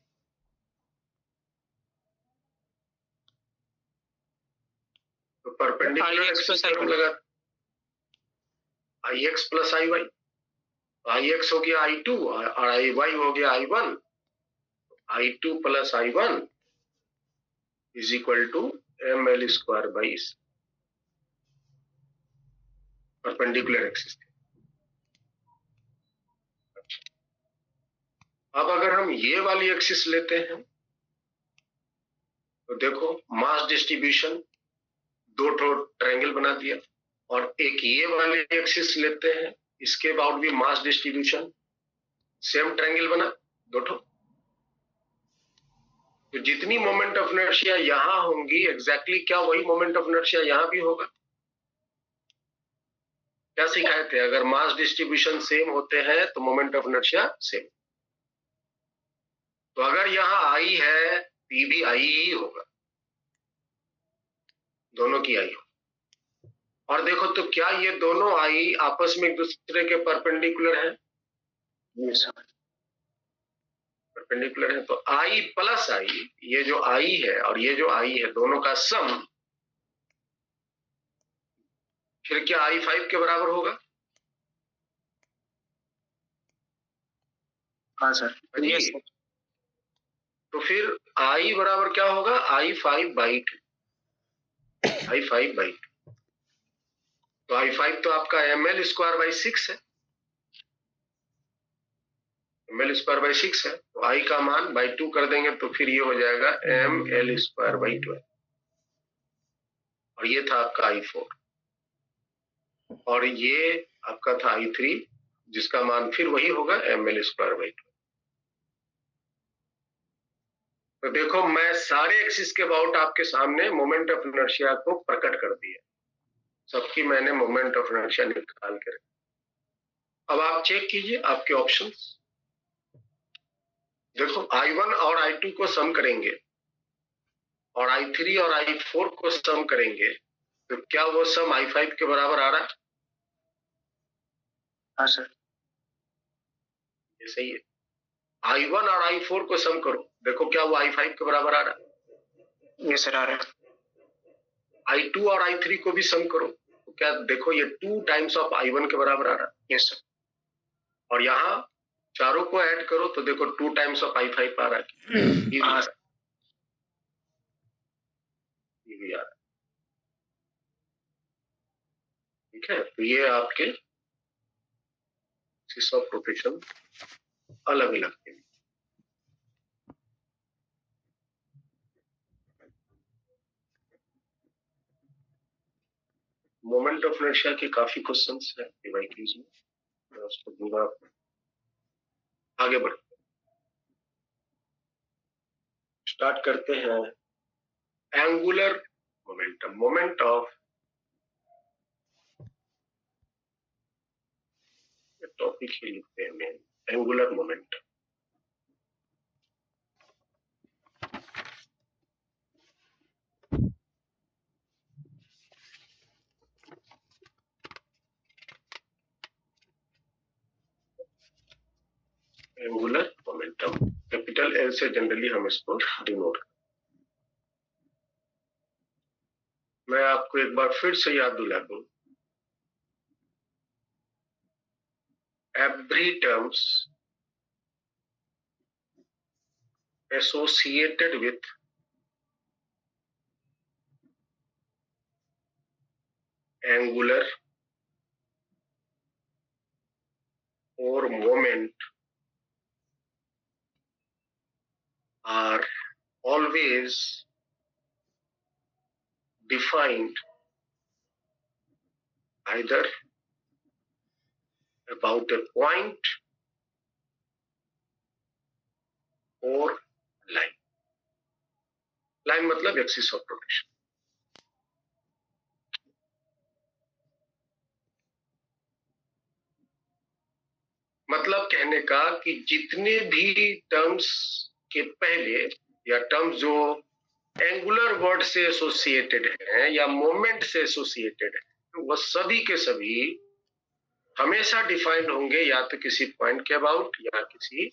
तो परपेंडिकुलर एक्सिस पर हम लगा आई एक्स प्लस आई वाई, आई एक्स हो गया I2 और आई वाई हो गया I1, I2 plus I1 is equal to ml square by perpendicular axis. अब अगर हम ये वाली एक्सिस लेते हैं तो देखो मास डिस्ट्रीब्यूशन दो ट्रायंगल बना दिया, और एक ये वाले एक्सिस लेते हैं, इसके अबाउट भी मास डिस्ट्रीब्यूशन सेम ट्रायंगल बना दो ठो। तो जितनी मोमेंट ऑफ इनर्शिया यहां होंगी एग्जैक्टली क्या वही मोमेंट ऑफ इनर्शिया यहां भी होगा। क्या सिखाए थे? अगर मास डिस्ट्रीब्यूशन सेम होते हैं तो मोमेंट ऑफ इनर्शिया सेम। तो अगर यहाँ आई है, पी भी आई ही होगा, दोनों की आई हो। और देखो तो क्या ये दोनों आई आपस में एक दूसरे के परपेंडिकुलर है? परपेंडिकुलर है। तो आई प्लस आई, ये जो आई है और ये जो आई है, दोनों का सम फिर क्या I5 के बराबर होगा?
हाँ सर।
Yes sir.
तो फिर I बराबर क्या होगा? I5/2। I5/2। तो I5 तो आपका ml स्क्वायर बाई 6 है, ml स्क्वायर बाई 6 है। तो I का मान बाई 2 कर देंगे तो फिर ये हो जाएगा ml स्क्वायर बाई 12, और ये था आपका I4, और ये आपका था I3 जिसका मान फिर वही होगा ml स्क्वायर बाई 12। तो देखो मैं सारे एक्सिस के अबाउट आपके सामने मोमेंट ऑफ इनर्शिया को प्रकट कर दिया, सबकी मैंने मोमेंट ऑफ इनर्शिया निकाल के रखी। अब आप चेक कीजिए आपके ऑप्शंस। देखो I1 और I2 को सम करेंगे और I3 और I4 को सम करेंगे तो क्या वो सम I5 के बराबर आ रहा है?
हाँ सर।
ये सही है। I1 और I4 को सम करो, देखो क्या वो I5 के बराबर आ रहा है?
ये सर आ रहा है।
I2 और I3 को भी सम करो तो क्या देखो ये 2 टाइम्स ऑफ I1 के बराबर आ रहा है।
Yes sir.
और यहाँ चारों को ऐड करो तो देखो 2 टाइम्स ऑफ I5 आ रहा है। ये भी आ रहा है, ये भी आ रहा है। ठीक है, तो ये आपके एक्सिस ऑफ रोटेशन अलग अलग है। मोमेंट ऑफ इनर्शिया के काफी क्वेश्चंस हैं डिवाइस में, मैं उसको दूंगा। आगे बढ़ते हैं, स्टार्ट करते हैं angular momentum. Moment of topic ही लिखते हैं main, angular momentum. Angular momentum capital L से जनरली हम इसको डिनोट। मैं आपको एक बार फिर से याद दिला दूं, every terms associated with angular or moment are always defined either about a point or line. Line मतलब axis of rotation। मतलब कहने का कि जितने भी टर्म्स के पहले या टर्म्स जो एंगुलर वर्ड से एसोसिएटेड है या मोमेंट से एसोसिएटेड है, वह सभी के सभी हमेशा डिफाइंड होंगे या तो किसी पॉइंट के अबाउट या किसी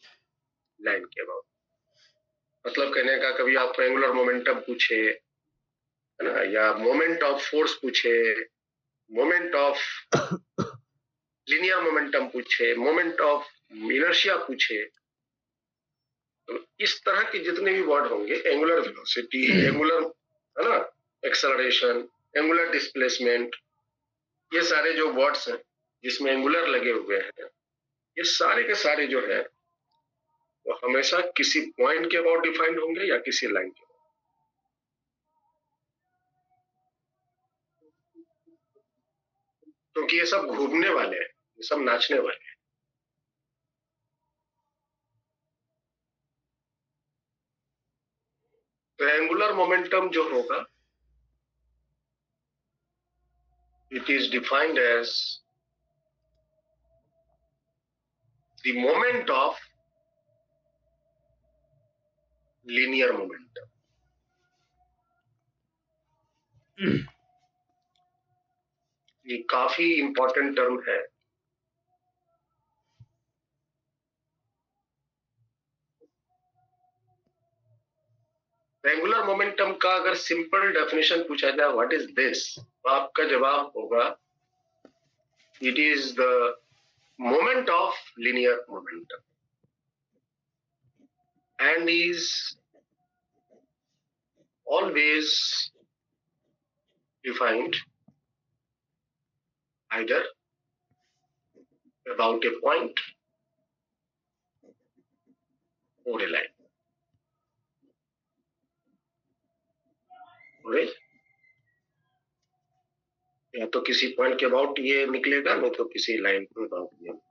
लाइन के अबाउट। मतलब कहने का, कभी आपको एंगुलर मोमेंटम पूछे, है ना, या मोमेंट ऑफ फोर्स पूछे, मोमेंट ऑफ लीनियर मोमेंटम पूछे, मोमेंट ऑफ इनर्शिया पूछे, तो इस तरह के जितने भी वर्ड होंगे, एंगुलर वेलोसिटी, एंगुलर, है ना, एक्सेलरेशन, एंगुलर डिस्प्लेसमेंट, ये सारे जो वर्ड्स हैं जिसमें एंगुलर लगे हुए हैं, ये सारे के सारे जो है वो हमेशा किसी पॉइंट के अबाउट डिफाइंड होंगे या किसी लाइन के। क्योंकि ये सब घूमने वाले हैं, ये सब नाचने वाले हैं। तो एंगुलर मोमेंटम जो होगा, it is defined as the moment of linear momentum. ये काफी इंपॉर्टेंट टर्म है। एंगुलर मोमेंटम का अगर सिंपल डेफिनेशन पूछा जाए, व्हाट इज दिस, तो आपका जवाब होगा it is the moment of linear momentum and is always defined either about a point or a line. Right? या तो किसी पॉइंट के अबाउट ये निकलेगा, नहीं तो किसी लाइन के अबाउट ये निकलेगा।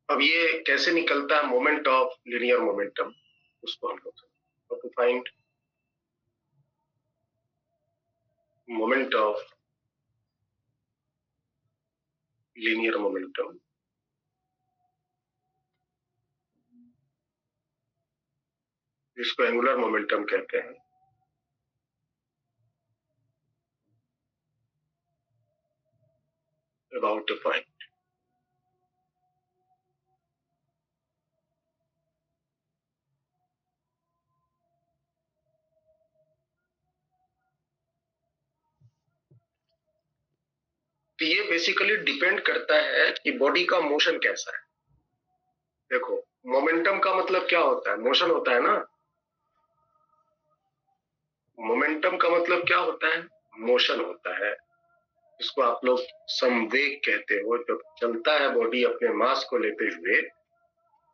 अब ये कैसे निकलता है मोमेंट ऑफ लिनियर मोमेंटम, उसको हम लोग to find moment of linear momentum, जिसको एंगुलर मोमेंटम कहते हैं। About a point. तो ये बेसिकली डिपेंड करता है कि बॉडी का मोशन कैसा है। देखो, मोमेंटम का मतलब क्या होता है? मोशन होता है ना। मोमेंटम का मतलब क्या होता है? मोशन होता है। इसको आप लोग संवेग कहते हो। जब चलता है बॉडी अपने मास को लेते हुए,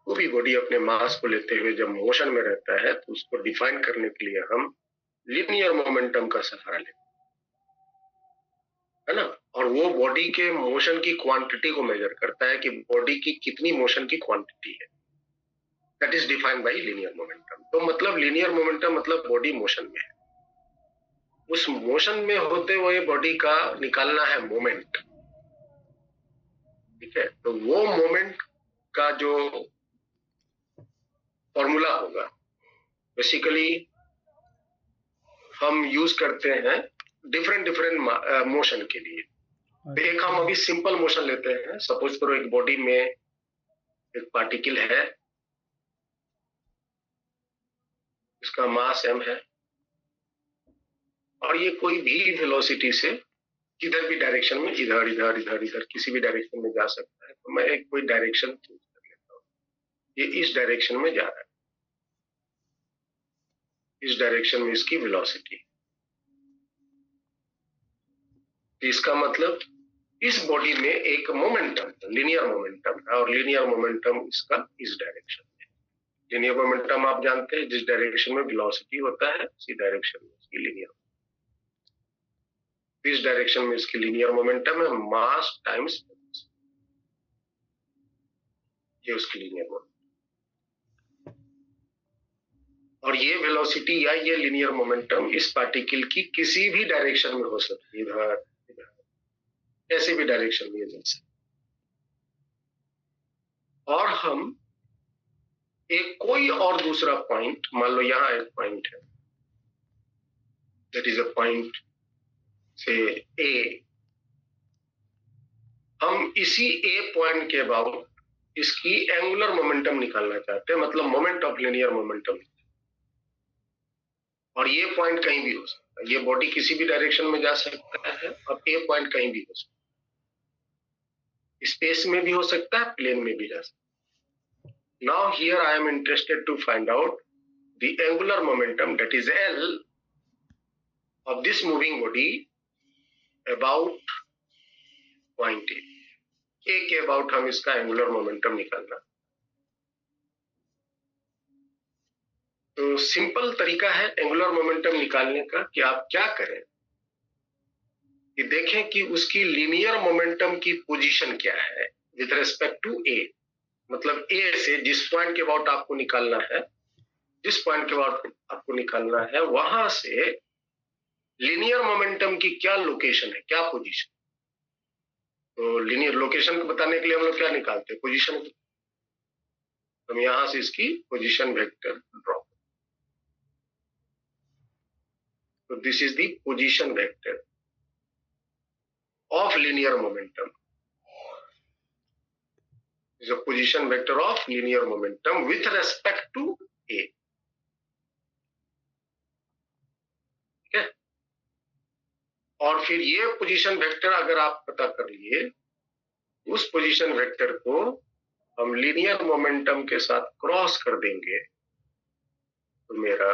वो भी बॉडी अपने मास को लेते हुए जब मोशन में रहता है, तो उसको डिफाइन करने के लिए हम लिनियर मोमेंटम का सहारा लेते हैं, है ना। और वो बॉडी के मोशन की क्वांटिटी को मेजर करता है कि बॉडी की कितनी मोशन की क्वांटिटी है। That is defined by linear momentum. तो मतलब लिनियर मोमेंटम मतलब बॉडी मोशन में है। उस मोशन में होते हुए बॉडी का निकालना है मोमेंट। ठीक है, तो वो मोमेंट का जो फॉर्मूला होगा, बेसिकली हम यूज करते हैं डिफरेंट मोशन के लिए। तो एक हम अभी सिंपल मोशन लेते हैं। सपोज करो एक बॉडी में एक पार्टिकल है, इसका मास m है, और ये कोई भी वेलोसिटी से किधर भी डायरेक्शन में, इधर इधर इधर इधर किसी भी डायरेक्शन में जा सकता है। तो मैं एक कोई डायरेक्शन चूज कर लेता हूँ। ये इस डायरेक्शन में जा रहा है, इस डायरेक्शन में इसकी वेलोसिटी। इसका मतलब इस बॉडी में एक मोमेंटम, लिनियर मोमेंटम है, और लिनियर मोमेंटम इसका इस डायरेक्शन में। लिनियर मोमेंटम आप जानते हैं, जिस डायरेक्शन में वेलोसिटी होता है उसी डायरेक्शन में इसकी लिनियर, इस डायरेक्शन में इसकी लिनियर मोमेंटम है। मास टाइम्स ये उसकी लिनियर मोमेंटम। और ये वेलोसिटी या ये लीनियर मोमेंटम इस पार्टिकल की किसी भी डायरेक्शन में हो सकती है, इधर इधर, कैसे भी डायरेक्शन में जा सकती। और हम एक कोई और दूसरा पॉइंट, मान लो यहां एक पॉइंट है, दैट इज अ पॉइंट से ए, हम इसी ए पॉइंट के अबाउट इसकी एंगुलर मोमेंटम निकालना चाहते हैं, मतलब मोमेंट ऑफ लीनियर मोमेंटम। और ये पॉइंट कहीं भी हो सकता है, ये बॉडी किसी भी डायरेक्शन में जा सकता है, और ए पॉइंट कहीं भी हो सकता है, स्पेस में भी हो सकता है, प्लेन में भी जा सकता है। Now here I am interested to find out the angular momentum, that is L, of this moving body about point A. A के about हम इसका एंगुलर मोमेंटम निकालना। तो सिंपल तरीका है एंगुलर मोमेंटम निकालने का कि आप क्या करें कि देखें कि उसकी लीनियर मोमेंटम की पोजीशन क्या है विद रेस्पेक्ट टू ए। मतलब ए से जिस पॉइंट के अबाउट आपको निकालना है, जिस पॉइंट के अबाउट आपको निकालना है, वहां से लीनियर मोमेंटम की क्या लोकेशन है, क्या पोजीशन। तो लीनियर लोकेशन को बताने के लिए हम लोग क्या निकालते हैं, पोजीशन। हम यहां से इसकी पोजीशन वेक्टर ड्रॉ। तो this is the position vector of linear momentum, is a position vector of linear momentum with respect to A. ठीक है। और फिर ये पोजीशन वेक्टर अगर आप पता कर लिए, उस पोजीशन वेक्टर को हम लीनियर मोमेंटम के साथ क्रॉस कर देंगे तो मेरा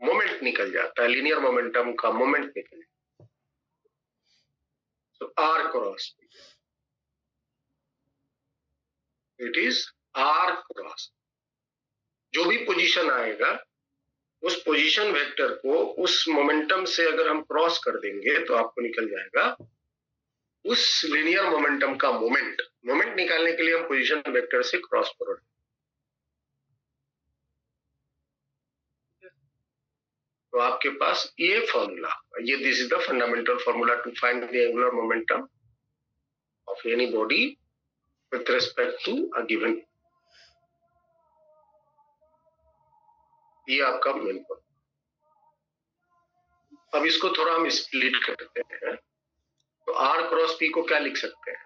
मोमेंट निकल जाता है, लीनियर मोमेंटम का मोमेंट निकल जाता है। तो R cross, it is R cross. जो भी पोजीशन आएगा उस पोजीशन वेक्टर को उस मोमेंटम से अगर हम क्रॉस कर देंगे तो आपको निकल जाएगा उस लीनियर मोमेंटम का मोमेंट। मोमेंट निकालने के लिए हम पोजीशन वेक्टर से क्रॉस प्रोडक्ट। तो आपके पास ये फॉर्मूला, ये this is the fundamental formula to find the angular momentum of any body with respect to a given। ये आपका मेन पॉइंट। अब इसको थोड़ा हम स्प्लिट करते हैं। तो R क्रॉस P को क्या लिख सकते हैं,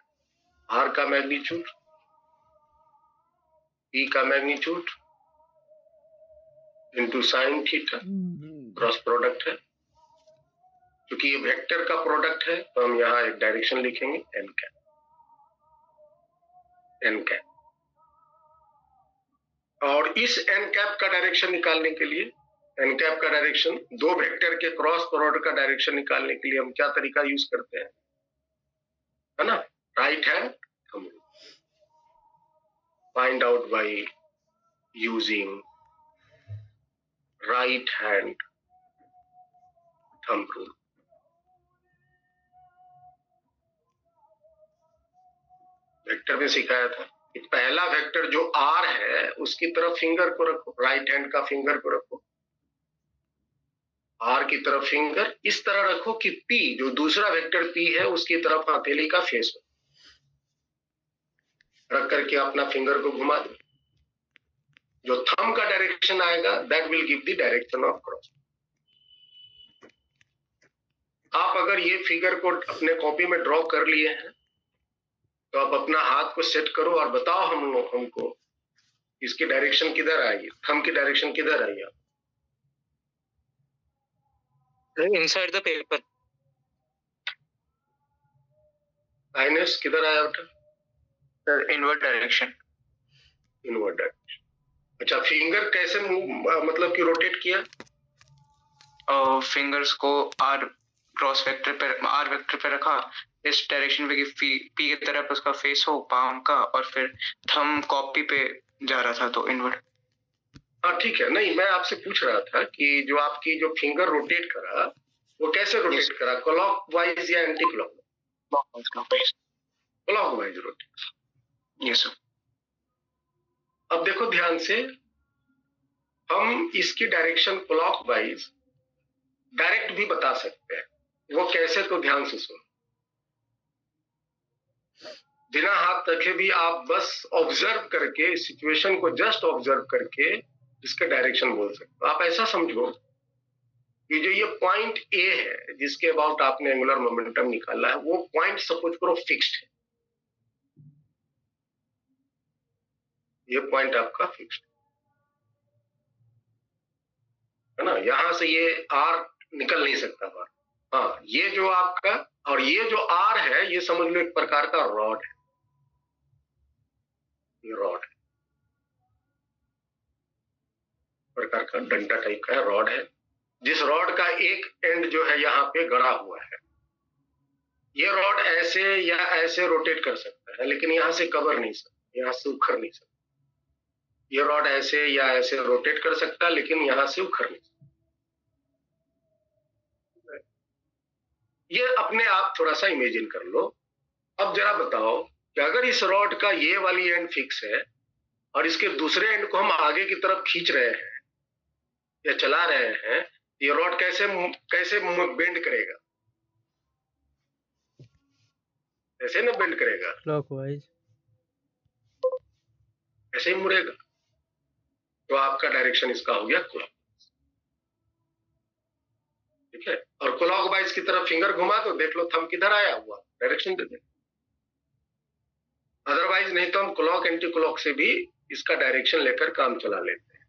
R का मैग्नीट्यूड, P का magnitude into sine theta, cross product है। क्योंकि ये वेक्टर का प्रोडक्ट है तो हम यहाँ एक डायरेक्शन लिखेंगे n कैप, n कैप। और इस n कैप का डायरेक्शन निकालने के लिए, n कैप का डायरेक्शन दो वेक्टर के क्रॉस प्रोडक्ट का डायरेक्शन निकालने के लिए हम क्या तरीका यूज करते हैं, है ना, right hand thumb rule. Find out by using right hand thumb rule. Vector में सिखाया था कि पहला वेक्टर जो R है उसकी तरफ फिंगर को रखो, राइट हैंड का फिंगर को रखो, R की तरफ फिंगर इस तरह रखो कि P जो दूसरा वेक्टर P है उसकी तरफ हथेली का फेस हो, रख करके अपना फिंगर को घुमा दो। जो थंब का डायरेक्शन आएगा that will give the direction of cross. आप अगर ये फिगर को अपने कॉपी में ड्रॉ कर लिए हैं तो आप अपना हाथ को सेट करो और बताओ हमको इसकी डायरेक्शन किधर आई है, थंब की डायरेक्शन किधर आई है।
inside the paper।
आइनेस किधर आया बेटा?
Sir inward direction.
Inward direction. अच्छा, फिंगर कैसे मतलब कि रोटेट किया?
फिंगर्स को R क्रॉस वेक्टर पे, R वेक्टर पे रखा इस डायरेक्शन पे कि P की तरफ उसका फेस हो पाम का, और फिर थंब कॉपी पे जा रहा था तो इनवर्ड।
हाँ ठीक है। नहीं, मैं आपसे पूछ रहा था कि जो आपकी जो फिंगर रोटेट करा वो कैसे रोटेट करा, क्लॉकवाइज या anti clockwise? Clockwise rotate.
Yes sir.
अब देखो ध्यान से, हम इसकी डायरेक्शन क्लॉकवाइज डायरेक्ट भी बता सकते हैं। वो कैसे, तो ध्यान से सुनो। बिना हाथ रखे भी आप बस ऑब्जर्व करके, सिचुएशन को जस्ट ऑब्जर्व करके इसका डायरेक्शन बोल सकते हो। आप ऐसा समझो कि जो ये पॉइंट ए है जिसके अबाउट आपने एंगुलर मोमेंटम निकाला है, वो पॉइंट सपोज करो फिक्स्ड है। ये पॉइंट आपका फिक्स्ड है ना, यहां से ये आर निकल नहीं सकता बाहर। हाँ, ये जो आपका और ये जो आर है, ये समझ लो एक प्रकार का रॉड है। ये रॉड है, प्रकार का डंडा टाइप का रॉड है, जिस रॉड का एक एंड जो है यहाँ पे गड़ा हुआ है। ये रॉड ऐसे या ऐसे रोटेट कर सकता है, लेकिन यहाँ से कवर नहीं सकता, यहाँ से उखड़ नहीं सकता। ये रॉड ऐसे या ऐसे रोटेट कर सकता है, लेकिन यहाँ से उखड़ नहीं सकता। ये अपने आप थोड़ा सा इमेजिन कर लो। अब जरा बताओ कि अगर इस रॉड का ये वाली एंड फिक्स है और इसके दूसरे एंड को हम आगे की तरफ खींच रहे हैं या चला रहे हैं, ये रॉड कैसे कैसे बेंड करेगा? ऐसे ना बेंड करेगा,
क्लॉकवाइज,
ऐसे ही मुड़ेगा। तो आपका डायरेक्शन इसका हो गया क्लॉक, ठीक है। और क्लॉकवाइज की तरफ फिंगर घुमा तो देख लो थंब किधर आया हुआ, डायरेक्शन दे दे। अदरवाइज नहीं तो हम क्लॉक एंटी क्लॉक से भी इसका डायरेक्शन लेकर काम चला लेते हैं,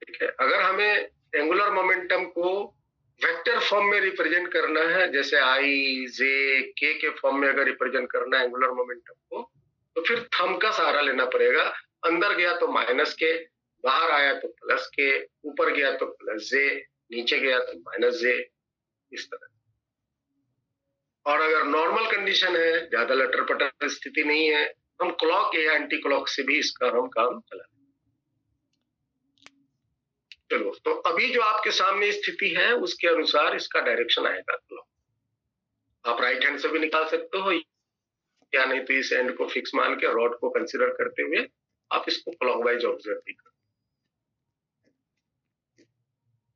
ठीक है। अगर हमें एंगुलर मोमेंटम को वेक्टर फॉर्म में रिप्रेजेंट करना है, जैसे आई जे के फॉर्म में अगर रिप्रेजेंट करना है एंगुलर मोमेंटम को, तो फिर थंब का सहारा लेना पड़ेगा। अंदर गया तो माइनस के, बाहर आया तो प्लस के, ऊपर गया तो प्लस जे, नीचे गया तो माइनस जे, इस तरह। और अगर नॉर्मल कंडीशन है, ज्यादा लटर पटर स्थिति नहीं है, हम क्लॉक या एंटी क्लॉक से भी इसका हम काम चला। चलो, तो अभी जो आपके सामने स्थिति है उसके अनुसार इसका डायरेक्शन आएगा क्लॉक। आप राइट हैंड से भी निकाल सकते हो, या नहीं तो इस एंड को फिक्स मान के रॉड को कंसीडर करते हुए आप इसको क्लॉकवाइज ऑब्जर्व भी करो।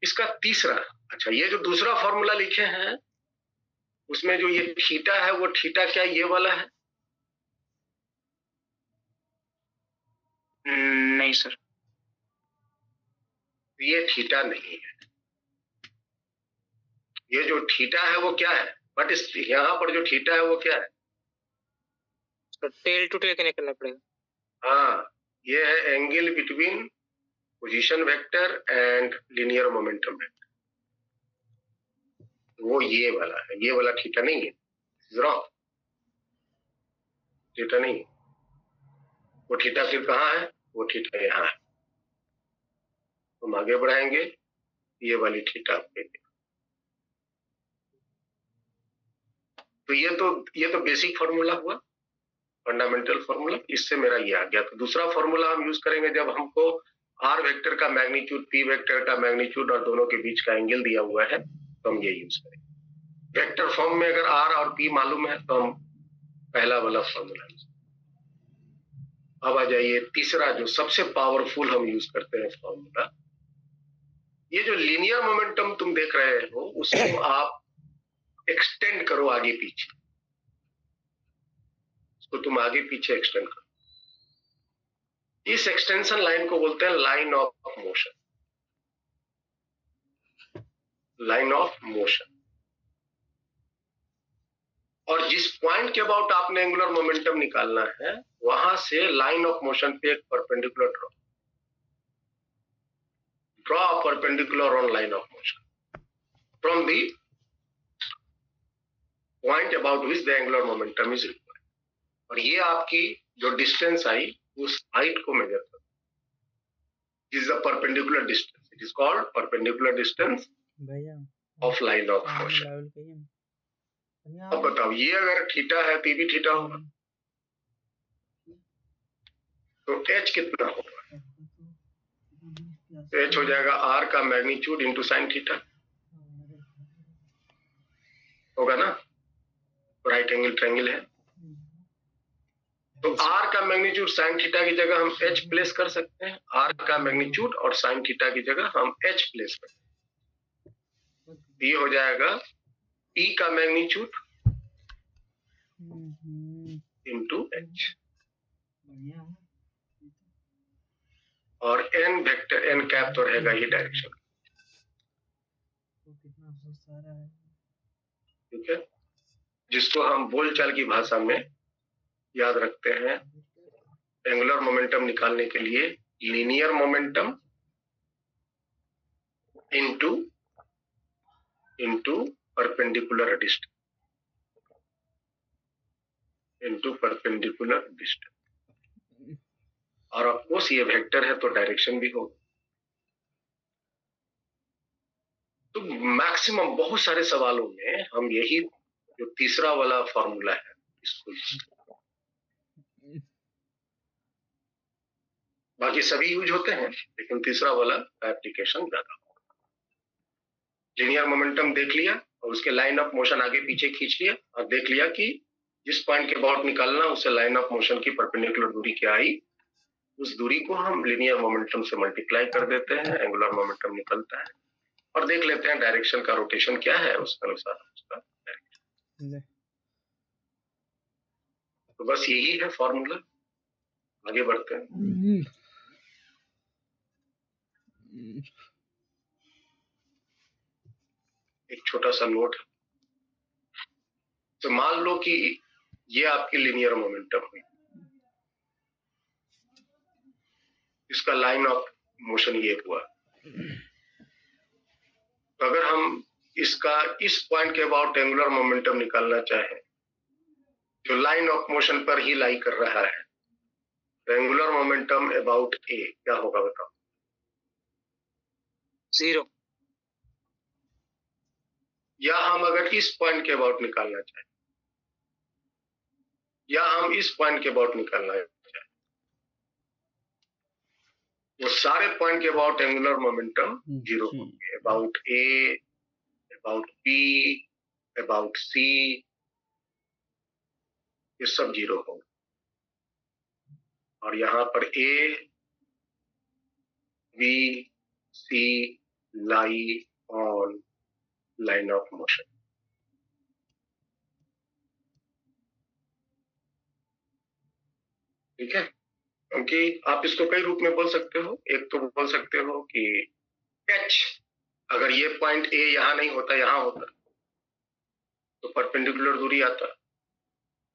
इसका तीसरा, अच्छा, ये जो दूसरा फॉर्मूला लिखे हैं उसमें जो ये थीटा है, वो थीटा क्या ये वाला है?
नहीं सर,
ये थीटा नहीं है। ये जो थीटा है वो क्या है? बट इस यहाँ पर जो थीटा है वो क्या है?
टेल टू टेल कनेक्ट करना पड़ेगा।
हाँ, ये है angle between position vector and linear momentum vector. वो ये वाला है, ये वाला थीटा नहीं है, रॉन्ग। थीटा नहीं है वो। थीटा फिर कहाँ है? वो थीटा यहाँ है। हम आगे बढ़ाएंगे, ये वाली थीटा आपके। तो ये तो बेसिक फॉर्मूला हुआ, फंडामेंटल फॉर्मूला। इससे मेरा ये आ गया। तो दूसरा फॉर्मूला हम यूज करेंगे जब हमको आर वेक्टर का मैग्नीट्यूड, पी वेक्टर का मैग्नीट्यूड और दोनों के बीच का एंगल दिया हुआ है, तो हम ये यूज करेंगे। वेक्टर फॉर्म में अगर आर और पी मालूम है तो हम पहला वाला फॉर्मूला यूज। अब आ जाइए तीसरा, जो सबसे पावरफुल हम यूज करते हैं फॉर्मूला। ये जो लीनियर मोमेंटम तुम देख रहे हो उसको आप एक्सटेंड करो आगे पीछे, उसको तुम आगे पीछे एक्सटेंड करो। इस एक्सटेंशन लाइन को बोलते हैं line of motion. Line of motion. और जिस पॉइंट के अबाउट आपने एंगुलर मोमेंटम निकालना है, वहां से लाइन ऑफ मोशन पे एक perpendicular draw perpendicular on line of motion from the point about which the angular momentum is required. और ये आपकी जो डिस्टेंस आई, उस हाइट को मेजर करता है। Is the perpendicular distance. It is called perpendicular distance of line of motion. अब बताओ, ये अगर थीटा है तो ये भी थीटा होगा, तो एच कितना होगा? एच हो जाएगा आर का मैग्नीट्यूड इंटू साइन थीटा, होगा ना? राइट एंगल ट्रायंगल है। तो आर का मैग्नीट्यूड साइन थीटा की जगह हम एच प्लेस कर सकते हैं, आर का मैग्नीट्यूड और साइन थीटा की जगह हम एच प्लेस कर सकते हैं। ये हो जाएगा ई का मैग्नीट्यूड इंटू एच, और एन वेक्टर एन कैप तो रहेगा ही डायरेक्शन, ठीक है, जिसको हम बोलचाल की भाषा में याद रखते हैं एंगुलर मोमेंटम निकालने के लिए linear momentum into perpendicular distance और ऑफ कोर्स ये वेक्टर है तो डायरेक्शन भी होगा। तो मैक्सिमम बहुत सारे सवालों में हम यही जो तीसरा वाला फॉर्मूला है इसको, बाकी सभी यूज होते हैं लेकिन तीसरा वाला एप्लीकेशन ज्यादा। लीनियर मोमेंटम देख लिया और उसके लाइन ऑफ मोशन आगे पीछे खींच लिया और देख लिया कि जिस पॉइंट के अबाउट निकालना उसे लाइन ऑफ मोशन की परपेंडिकुलर दूरी क्या आई, उस दूरी को हम लीनियर मोमेंटम से मल्टीप्लाई कर देते हैं, एंगुलर मोमेंटम निकलता है और देख लेते हैं डायरेक्शन का रोटेशन क्या है, उसके अनुसार उसका डायरेक्शन। तो बस यही है फॉर्मूला, आगे बढ़ते हैं। एक छोटा सा नोट, तो मान लो कि ये आपकी लीनियर मोमेंटम हुई, इसका लाइन ऑफ मोशन ये हुआ, तो अगर हम इसका इस पॉइंट के अबाउट एंगुलर मोमेंटम निकालना चाहें जो लाइन ऑफ मोशन पर ही लाई कर रहा है, तो एंगुलर मोमेंटम अबाउट ए क्या होगा बताओ?
0।
या हम अगर इस पॉइंट के अबाउट निकालना चाहें, या हम इस पॉइंट के अबाउट निकालना चाहें, वो सारे पॉइंट के अबाउट एंगुलर मोमेंटम 0 होंगे। About A, about B, about C, ये सब 0 होंगे। और यहां पर A, B, C lie on line of motion. ठीक है, क्योंकि आप इसको कई रूप में बोल सकते हो। एक तो बोल सकते हो कि एच, अगर ये पॉइंट ए यहां नहीं होता, यहां होता तो परपेंडिकुलर दूरी आता।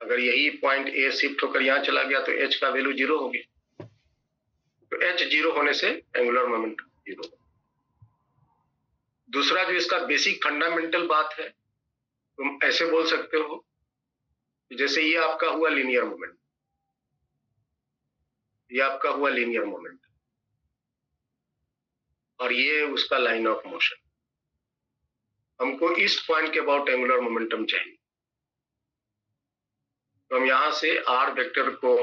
अगर यही पॉइंट ए शिफ्ट होकर यहां चला गया तो एच का वैल्यू 0 होगी। तो एच 0 होने से एंगुलर मोमेंटम 0। दूसरा जो इसका बेसिक फंडामेंटल बात है, तुम ऐसे बोल सकते हो जैसे ये आपका हुआ लीनियर मोमेंट, ये आपका हुआ लीनियर मोमेंट और ये उसका लाइन ऑफ मोशन। हमको इस पॉइंट के अबाउट एंगुलर मोमेंटम चाहिए, तो हम यहां से आर वेक्टर को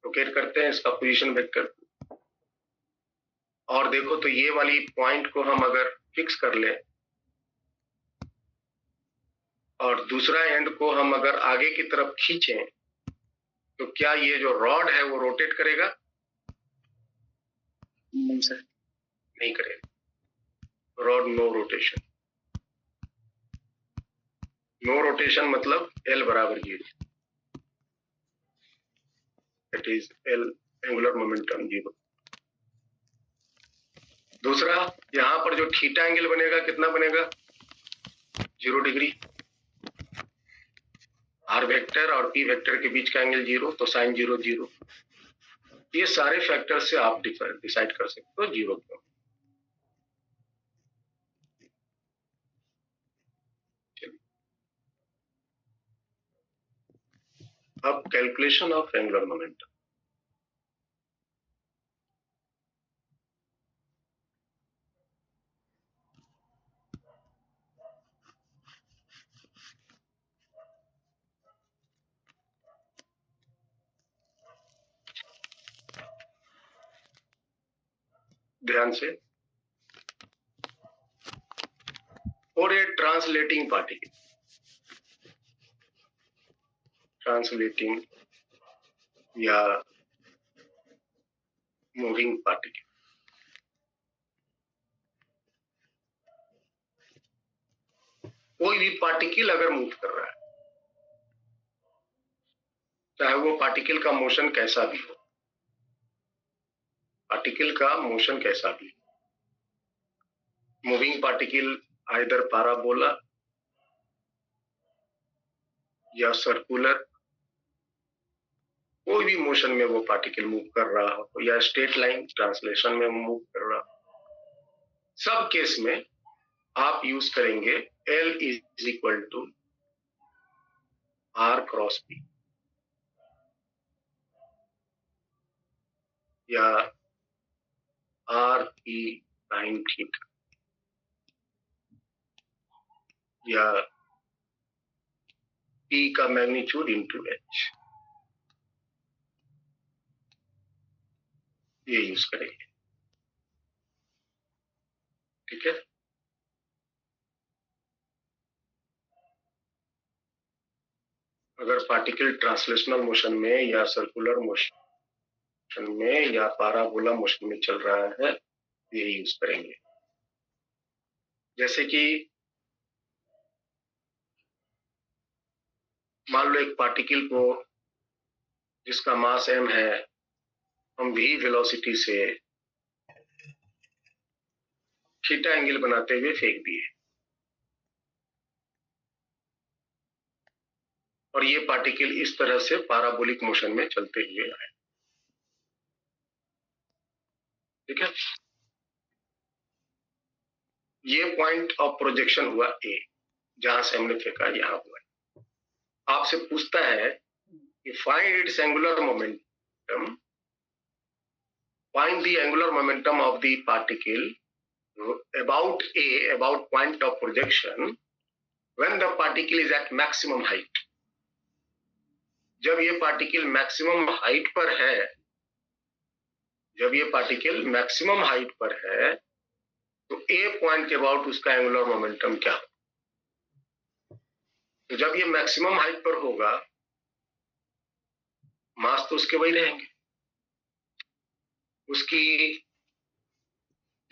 लोकेट करते हैं, इसका पोजीशन वेक्टर, और देखो तो ये वाली पॉइंट को हम अगर फिक्स कर लें और दूसरा एंड को हम अगर आगे की तरफ खींचें, तो क्या ये जो रॉड है वो रोटेट करेगा?
नहीं सर,
नहीं करेगा। Rod no rotation. No rotation मतलब L बराबर 0, it is L angular momentum 0। दूसरा, यहां पर जो थीटा एंगल बनेगा कितना बनेगा? 0 डिग्री। आर वेक्टर और पी वेक्टर के बीच का एंगल 0, तो साइन 0 0। ये सारे फैक्टर से आप डिसाइड कर सकते हो 0 क्यों। अब कैलकुलेशन ऑफ एंगुलर मोमेंटम। ध्यान से, और ए ट्रांसलेटिंग पार्टिकल, ट्रांसलेटिंग या मूविंग पार्टिकल। कोई भी पार्टिकल अगर मूव कर रहा है, चाहे वो पार्टिकल का मोशन कैसा भी हो, पार्टिकल का मोशन कैसा भी हो, मूविंग पार्टिकल आइदर पैराबोला या सर्कुलर, कोई भी मोशन में वो पार्टिकल मूव कर रहा हो, या स्ट्रेट लाइन ट्रांसलेशन में मूव कर रहा हो, सब केस में आप यूज करेंगे L is equal to R cross P या R P साइन थीटा या P का मैग्नीट्यूड इंटू H, ये यूज करेंगे। ठीक है, अगर पार्टिकल ट्रांसलेशनल मोशन में या सर्कुलर मोशन में या पैराबोला मोशन में चल रहा है, ये यूज करेंगे। जैसे कि मान लो एक पार्टिकल को जिसका मास m है, हम v वेलोसिटी से थीटा एंगल बनाते हुए फेंक दिए, और ये पार्टिकल इस तरह से पैराबोलिक मोशन में चलते हुए आए। ठीक है, ये पॉइंट ऑफ प्रोजेक्शन हुआ A, जहां से हमने फेंका यहां हुआ। आपसे पूछता है कि find its angular momentum, find the angular momentum of the particle about A, about point of projection when the particle is at maximum height। जब ये पार्टिकल मैक्सिमम हाइट पर है, जब ये पार्टिकल मैक्सिमम हाइट पर है, तो A पॉइंट के अबाउट उसका एंगुलर मोमेंटम क्या हो। तो जब ये मैक्सिमम हाइट पर होगा, मास तो उसके वही रहेंगे, उसकी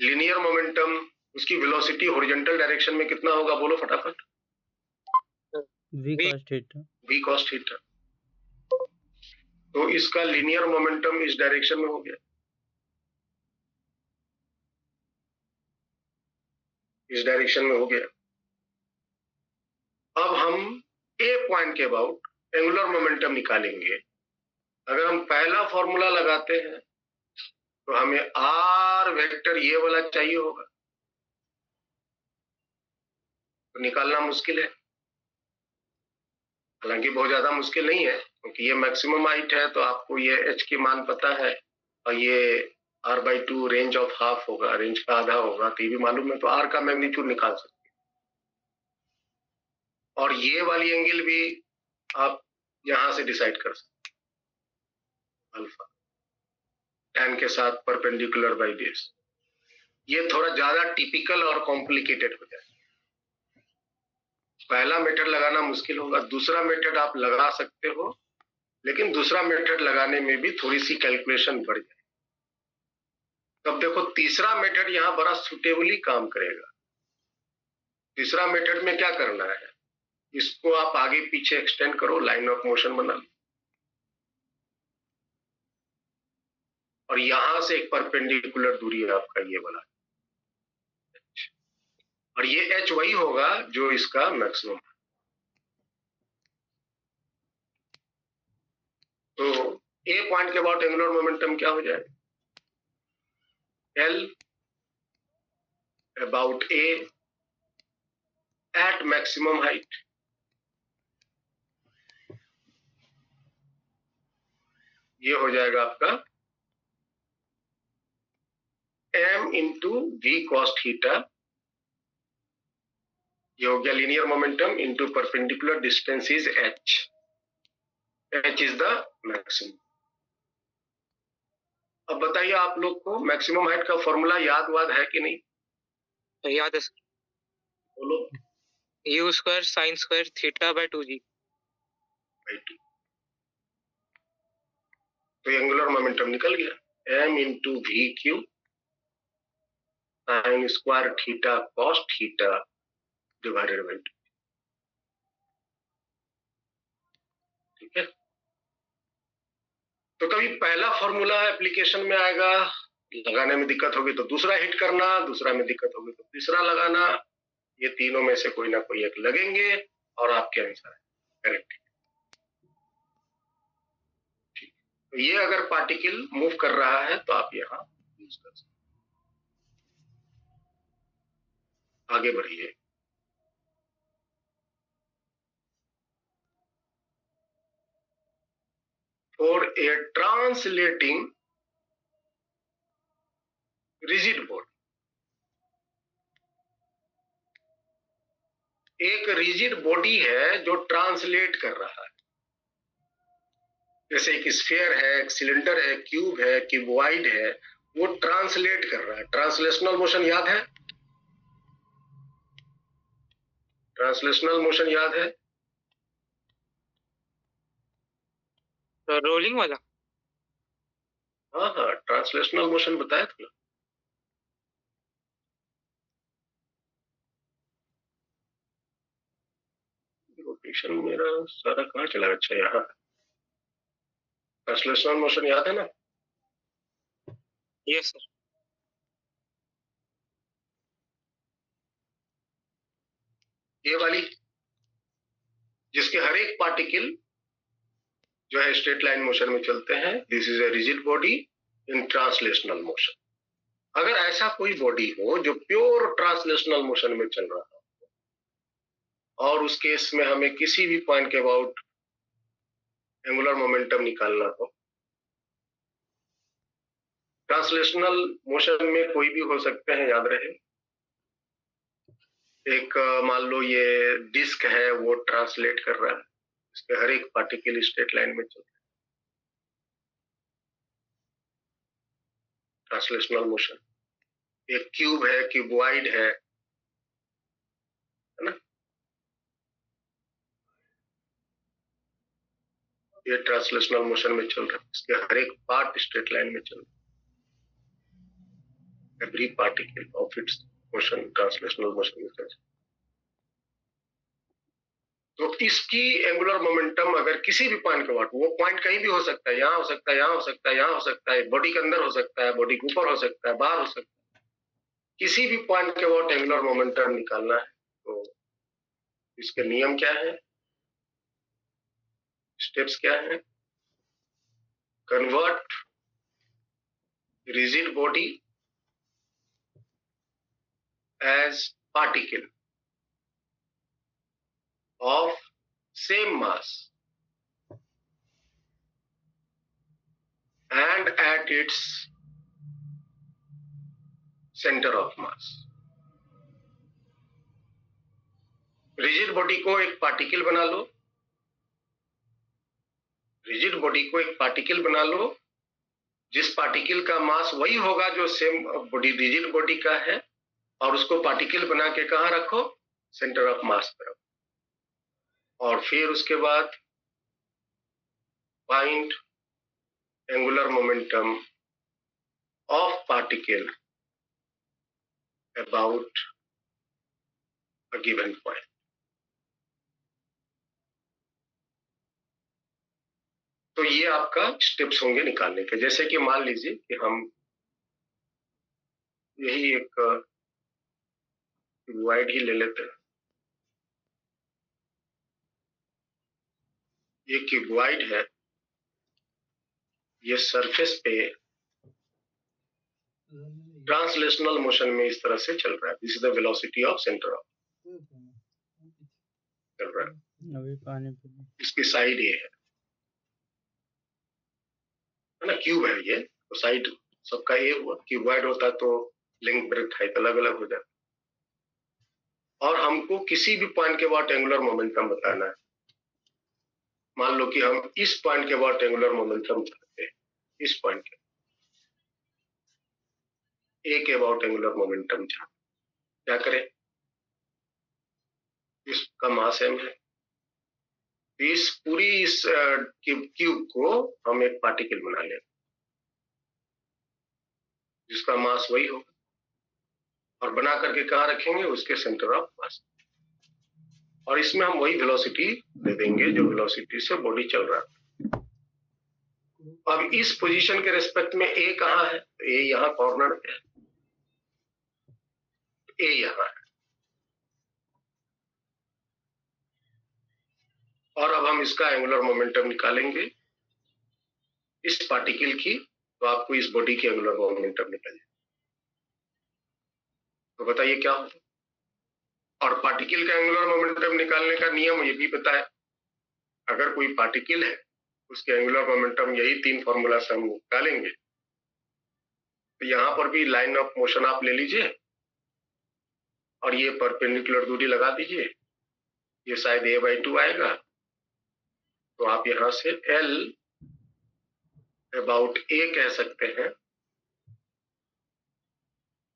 लिनियर मोमेंटम, उसकी वेलोसिटी हॉरिजॉन्टल डायरेक्शन में कितना होगा, बोलो फटाफट। v cos theta. तो इसका लिनियर मोमेंटम इस डायरेक्शन में हो गया, इस डायरेक्शन में हो गया। अब हम A पॉइंट के अबाउट एंगुलर मोमेंटम निकालेंगे। अगर हम पहला फॉर्मूला लगाते हैं तो हमें R वेक्टर ये वाला चाहिए होगा, तो निकालना मुश्किल है। हालांकि बहुत ज्यादा मुश्किल नहीं है, क्योंकि ये मैक्सिमम हाइट है, तो आपको ये H की मान पता है, और ये R/2 रेंज ऑफ हाफ होगा, रेंज का आधा होगा, तो ये भी मालूम है, तो R का मैग्नीट्यूड निकाल सकते हैं। और ये वाली एंगल भी आप यहां से डिसाइड कर सकते हैं, अल्फा tan के साथ परपेंडिकुलर बाई बेस। ये थोड़ा ज्यादा टिपिकल और कॉम्प्लिकेटेड हो जाए, पहला मेथड लगाना मुश्किल होगा। दूसरा मेथड आप लगा सकते हो, लेकिन दूसरा मेथड लगाने में भी थोड़ी सी कैलकुलेशन बढ़ जाए। तब देखो तीसरा मेथड यहाँ बड़ा सुटेबली काम करेगा। तीसरा मेथड में क्या करना है, इसको आप आगे पीछे एक्सटेंड करो, लाइन ऑफ मोशन बना लो, और यहां से एक परपेंडिकुलर दूरी है आपका ये वाला, और ये H वही होगा जो इसका मैक्सिमम है। तो A पॉइंट के अबाउट एंगुलर मोमेंटम क्या हो जाएगा, L about A at maximum height. ये हो जाएगा आपका m into v cos theta, ये हो गया linear momentum into perpendicular distance is h, h is the maximum. अब बताइए आप लोग को मैक्सिमम हाइट का फॉर्मूला याद है कि नहीं,
याद है सर।
बोलो।
u² sin² θ/2g।
तो एंगुलर मोमेंटम निकल गया, m into we Q sine square theta cos theta divided by 2। ठीक है, तो कभी पहला फॉर्मूला एप्लीकेशन में आएगा, लगाने में दिक्कत होगी तो दूसरा हिट करना, दूसरा में दिक्कत होगी तो तीसरा लगाना, ये तीनों में से कोई ना कोई एक लगेंगे और आपके आंसर है करेक्ट। तो ये अगर पार्टिकल मूव कर रहा है तो आप यहाँ यूज कर सकते, आगे बढ़िए। For a translating rigid body, एक रिजिड बॉडी है जो ट्रांसलेट कर रहा है, जैसे एक स्फीयर है, एक सिलेंडर है, क्यूब है, क्यूबॉइड है, वो ट्रांसलेट कर रहा है। ट्रांसलेशनल मोशन याद है? ट्रांसलेशनल मोशन याद है?
तो रोलिंग वाला।
हाँ हाँ, ट्रांसलेशनल मोशन बताया था ना। रोटेशन मेरा सारा कहाँ चला? अच्छा यहाँ, ट्रांसलेशनल मोशन याद है ना?
Yes sir.
ये वाली जिसके हर एक पार्टिकल जो है स्ट्रेट लाइन मोशन में चलते हैं, this is a rigid body in translational motion. अगर ऐसा कोई बॉडी हो जो प्योर ट्रांसलेशनल मोशन में चल रहा हो और उस केस में हमें किसी भी पॉइंट के अबाउट एंगुलर मोमेंटम निकालना हो, ट्रांसलेशनल मोशन में कोई भी हो सकते हैं, याद रहे। एक मान लो ये डिस्क है, वो ट्रांसलेट कर रहा है, इसके हर एक पार्टिकल स्ट्रेट लाइन में चल रहा है, ट्रांसलेशनल मोशन। एक क्यूब है, क्यूबॉइड है ना, ये ट्रांसलेशनल मोशन में चल रहा है, इसके हर एक पार्ट स्ट्रेट लाइन में चल रहा है, every particle of its motion translational motion में चल रहा है। तो इसकी एंगुलर मोमेंटम अगर किसी भी पॉइंट के बाद, वो पॉइंट कहीं भी हो सकता है, यहाँ हो सकता है, यहाँ हो सकता है, यहाँ हो सकता है, बॉडी के अंदर हो सकता है, बॉडी के ऊपर हो सकता है, बाहर हो सकता है, किसी भी पॉइंट के बाद एंगुलर मोमेंटम निकालना है तो इसके नियम क्या है, स्टेप्स क्या है? Convert rigid body as particle of same mass and at its center of mass। Rigid body को एक पार्टिकल बना लो, रिजिड बॉडी को एक पार्टिकल बना लो जिस पार्टिकल का मास वही होगा जो सेम बॉडी रिजिड बॉडी का है, और उसको पार्टिकल बना के कहाँ रखो? सेंटर ऑफ मास पर। और फिर उसके बाद find angular momentum of particle about a given point. तो ये आपका स्टेप्स होंगे निकालने के। जैसे कि मान लीजिए कि हम यही एक क्यूबॉइड ही ले लेते हैं, ये क्यूबॉइड है, ये सरफेस पे ट्रांसलेशनल मोशन में इस तरह से चल रहा है। This is the velocity of centre of चल रहा है।
अभी पानी
इसकी साइड ये है ना, क्यूब है ये, तो साइड सबका ये हुआ। क्यूबॉइड होता तो लेंथ ब्रेथ हाइट अलग अलग हो जाता। और हमको किसी भी पॉइंट के बाद एंगुलर मोमेंटम बताना है। मान लो कि हम इस पॉइंट के बाद एंगुलर मोमेंटम चाहते हैं, इस पॉइंट के ए के अबाउट एंगुलर मोमेंटम चाहते, क्या करें? इसका मास m है, इस पूरी इस क्यूब को हम एक पार्टिकल बना लें जिसका मास वही होगा, और बना करके कहाँ रखेंगे, उसके सेंटर ऑफ मास, और इसमें हम वही वेलोसिटी दे देंगे जो वेलोसिटी से बॉडी चल रहा है। अब इस पोजीशन के रेस्पेक्ट में ए कहाँ है, ए यहाँ कॉर्नर पे है, ए यहाँ है। और अब हम इसका एंगुलर मोमेंटम निकालेंगे इस पार्टिकल की, तो आपको इस बॉडी की एंगुलर मोमेंटम निकल जाए। तो बताइए क्या होगा। और पार्टिकल का एंगुलर मोमेंटम निकालने का नियम ये भी पता है, अगर कोई पार्टिकल है उसके एंगुलर मोमेंटम यही 3 फॉर्मूला से हम निकालेंगे। तो यहाँ पर भी लाइन ऑफ मोशन आप ले लीजिए और ये परपेंडिकुलर दूरी लगा दीजिए, ये शायद a/2 आएगा, तो आप यहां से L अबाउट a कह सकते हैं।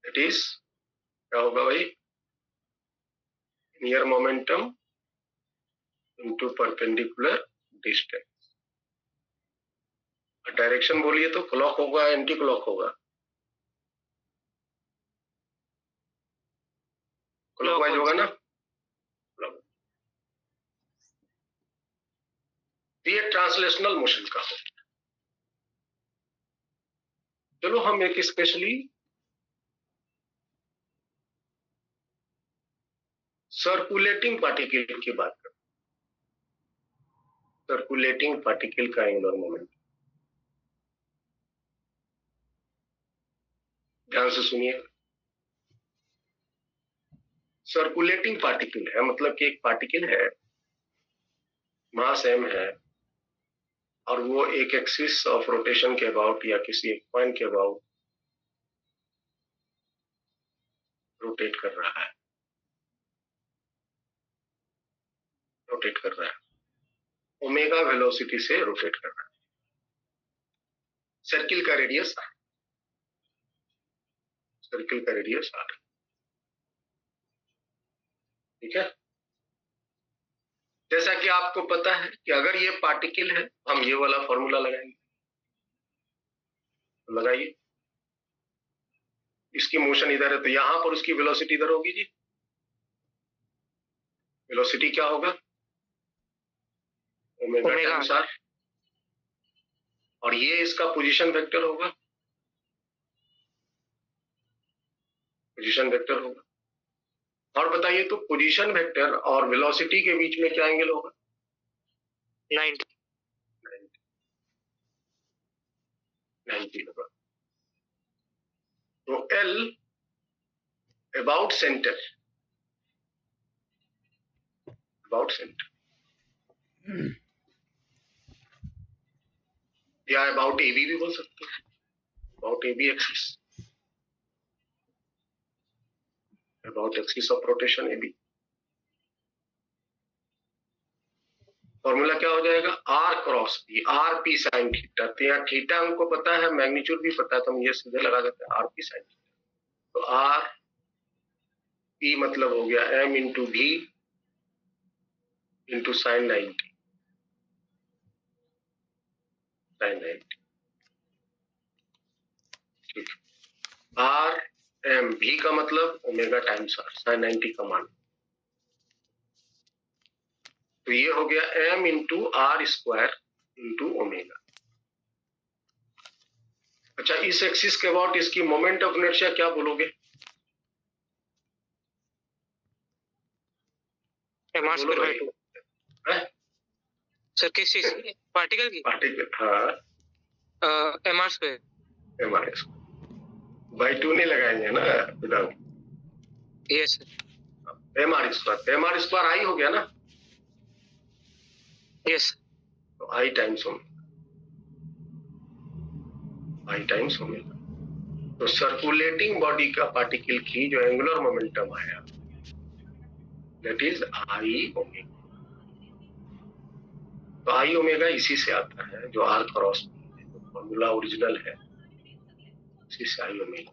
इट इज क्या होगा भाई, near momentum into perpendicular distance. Direction बोलिए तो क्लॉक होगा एंटी क्लॉक होगा, क्लॉकवाइज होगा ना। ये ट्रांसलेशनल मोशन का हो। चलो हम एक स्पेशली सर्कुलेटिंग पार्टिकल की बात करते हैं। सर्कुलेटिंग पार्टिकल का एंगुलर मोमेंट ध्यान से सुनिए। सर्कुलेटिंग पार्टिकल है मतलब कि एक पार्टिकल है, मास m है, और वो एक एक्सिस ऑफ रोटेशन के अबाउट या किसी एक पॉइंट के अबाउट रोटेट कर रहा है, रोटेट कर रहा है, ओमेगा वेलोसिटी से रोटेट कर रहा है। सर्किल का रेडियस r, सर्किल का रेडियस r, ठीक है। जैसा कि आपको पता है कि अगर ये पार्टिकल है, हम ये वाला फॉर्मूला लगाएंगे, तो लगाइए। इसकी मोशन इधर है तो यहां पर उसकी वेलोसिटी इधर होगी जी। वेलोसिटी क्या होगा, ओमेगा टाइम्स r, और ये इसका पोजीशन वेक्टर होगा, पोजीशन वेक्टर होगा। और बताइए तो पोजीशन वेक्टर और वेलोसिटी के बीच में क्या एंगल होगा,
90
होगा। तो L about centre, about centre या अबाउट AB भी बोल सकते हैं, about AB axis, about axis of rotation AB। Formula क्या हो जाएगा, R cross P, RP sine theta. तो यहाँ थीटा हमको पता है, मैग्नीट्यूड भी पता है, तो हम ये सीधे लगा देते हैं RP साइन थीटा। तो RP मतलब हो गया M into V into sine 90, sine 90, ठीक है। RM V का मतलब ओमेगा टाइम्स R, साइन 90 का मान। तो ये हो गया M into R square into omega. अच्छा, इस एक्सिस के अबाउट इसकी मोमेंट ऑफ इनर्शिया क्या बोलोगे,
mr
बोलो भाई।
square/2
हैं?
सर किस चीज की, पार्टिकल की,
पार्टिकल, हाँ
mr square।
हमारे बाई 2 नहीं लगाएंगे ना without,
yes sir,
mr square I हो गया ना,
यस
तो I times omega, I times omega. तो सर्कुलेटिंग बॉडी का पार्टिकल की जो एंगुलर मोमेंटम आया दैट इज आई ओमेगा। तो आई ओमेगा इसी से आता है जो R क्रॉस फॉर्मूला ओरिजिनल है, इसी से आई ओमेगा,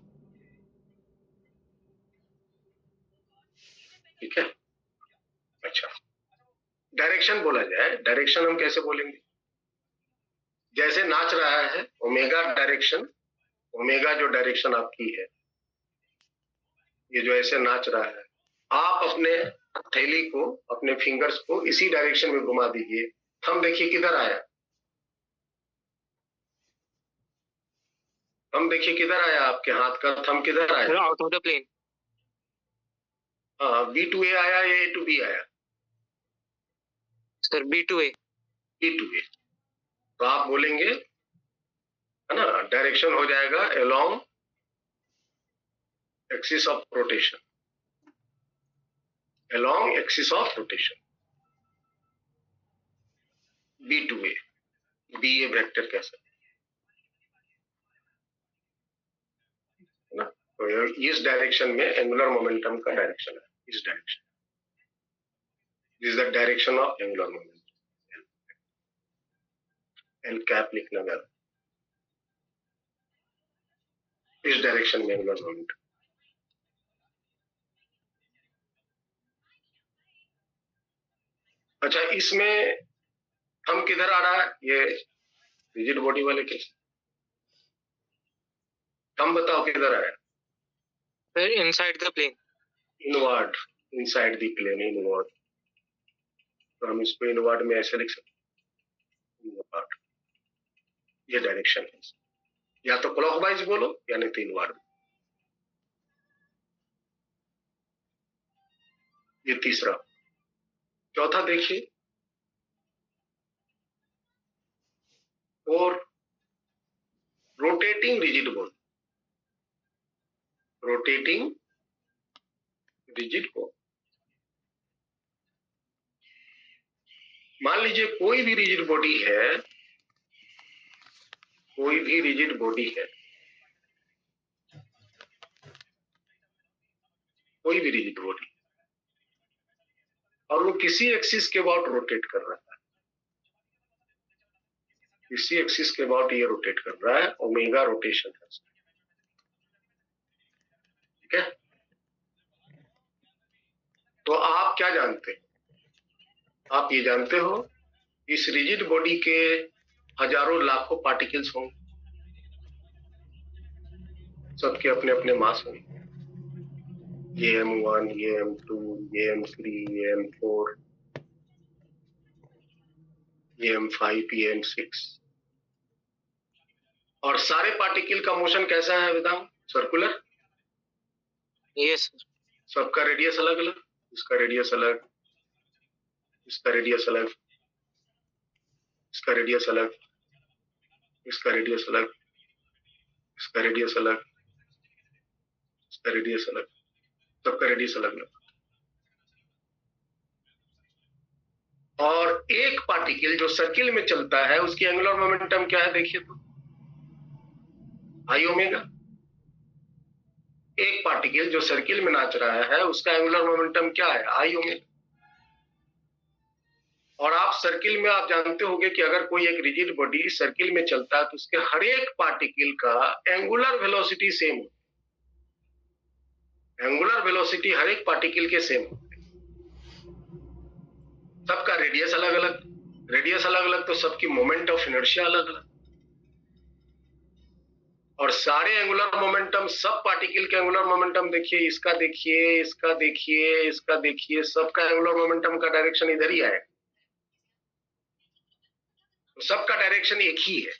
ठीक है। अच्छा, डायरेक्शन बोला जाए, डायरेक्शन हम कैसे बोलेंगे? जैसे नाच रहा है ओमेगा डायरेक्शन, ओमेगा जो डायरेक्शन आपकी है, ये जो ऐसे नाच रहा है, आप अपने हथेली को, अपने फिंगर्स को इसी डायरेक्शन में घुमा दीजिए। थंब देखिए किधर आया, थंब देखिए किधर आया, आपके हाथ का थंब किधर आया?
Out of the plane.
हाँ, बी टू ए आया या ए टू बी आया?
Sir B to A.
B to A. तो आप बोलेंगे, है ना, डायरेक्शन हो जाएगा along axis of rotation, along axis of rotation, B to A, B A vector कह सकते हैं ना। तो इस डायरेक्शन में एंगुलर मोमेंटम का डायरेक्शन है, इस direction, this is the direction of angular momentum. L cap लिखना है, इस डायरेक्शन में एंगुलर मोमेंटम। अच्छा, इसमें हम किधर आ रहा है, ये रिजिड बॉडी वाले केस, हम बताओ किधर आया?
Sir inside the plane.
Inward, inside the plane, inward. तो हम इसको इनवर्ड में ऐसे लिख सकते हैं, इनवर्ड, ये डायरेक्शन है, या तो क्लॉकवाइज बोलो या नहीं तो इनवर्ड। ये तीसरा। चौथा देखिए, और rotating rigid body, rotating rigid body. मान लीजिए कोई भी रिजिड बॉडी है, कोई भी रिजिड बॉडी है, कोई भी रिजिड बॉडी, और वो किसी एक्सिस के अबाउट रोटेट कर रहा है, किसी एक्सिस के अबाउट ये रोटेट कर रहा है, ओमेगा रोटेशन है, ठीक है। तो आप क्या जानते हैं? आप ये जानते हो इस रिजिड बॉडी के हजारों लाखों पार्टिकल्स होंगे, सबके अपने अपने मास होंगे, ये M1, ये M2, ये M3, ये M4, ये M5, ये M6, और सारे पार्टिकल का मोशन कैसा है बताओ? सर्कुलर।
Yes sir.
सबका रेडियस अलग अलग, इसका रेडियस अलग, इसका रेडियस अलग, इसका रेडियस अलग, इसका रेडियस अलग, इसका रेडियस अलग, इसका रेडियस अलग, सबका रेडियस अलग अलग। और एक पार्टिकल जो सर्किल में चलता है उसकी एंगुलर मोमेंटम क्या है देखिए तो, आई ओमेगा। एक पार्टिकल जो सर्किल में नाच रहा है उसका एंगुलर मोमेंटम क्या है? आई ओमेगा। और आप सर्किल में आप जानते होंगे कि अगर कोई एक रिजिड बॉडी सर्किल में चलता है तो उसके हर एक पार्टिकल का एंगुलर वेलोसिटी सेम होता है, एंगुलर वेलोसिटी हर एक पार्टिकल के सेम होते हैं, सबका रेडियस अलग अलग, रेडियस अलग अलग तो सबकी मोमेंट ऑफ इनर्शिया अलग अलग, और सारे एंगुलर मोमेंटम, सब पार्टिकल के एंगुलर मोमेंटम देखिए, इसका देखिए, इसका देखिए, इसका देखिए, सबका एंगुलर मोमेंटम का डायरेक्शन इधर ही आएगा, तो सबका डायरेक्शन एक ही है।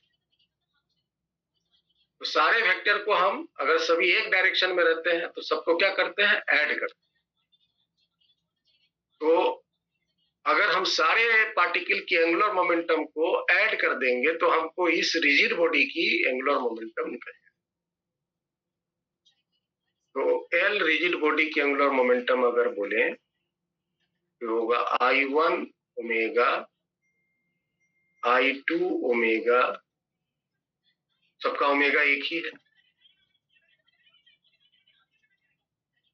तो सारे वेक्टर को हम अगर सभी एक डायरेक्शन में रहते हैं तो सबको क्या करते हैं? ऐड करते हैं। तो अगर हम सारे पार्टिकल की एंगुलर मोमेंटम को ऐड कर देंगे तो हमको इस रिजिड बॉडी की एंगुलर मोमेंटम निकल जाए। तो एल रिजिड बॉडी की एंगुलर मोमेंटम अगर बोले तो होगा I1 ओमेगा, I2 ओमेगा, सबका ओमेगा एक ही है,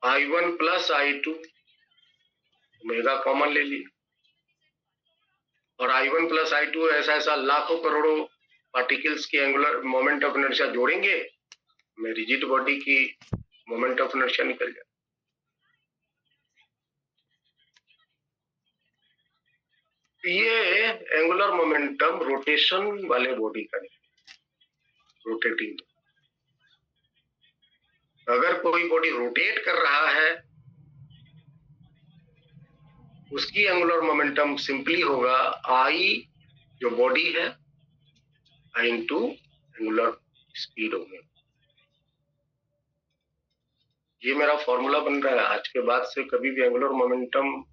I1 plus I2, omega common ले लिए, और I1 प्लस I2 ऐसा ऐसा लाखों करोड़ों पार्टिकल्स की एंगुलर मोमेंट ऑफ इनर्शिया जोड़ेंगे, में रिजिड बॉडी की मोमेंट ऑफ इनर्शिया निकल जाए। ये एंगुलर मोमेंटम रोटेशन वाले बॉडी का है, रोटेटिंग। अगर कोई बॉडी रोटेट कर रहा है उसकी एंगुलर मोमेंटम सिंपली होगा आई जो बॉडी है आई इंटू एंगुलर स्पीड होगी। ये मेरा फॉर्मूला बन रहा है। आज के बाद से कभी भी एंगुलर मोमेंटम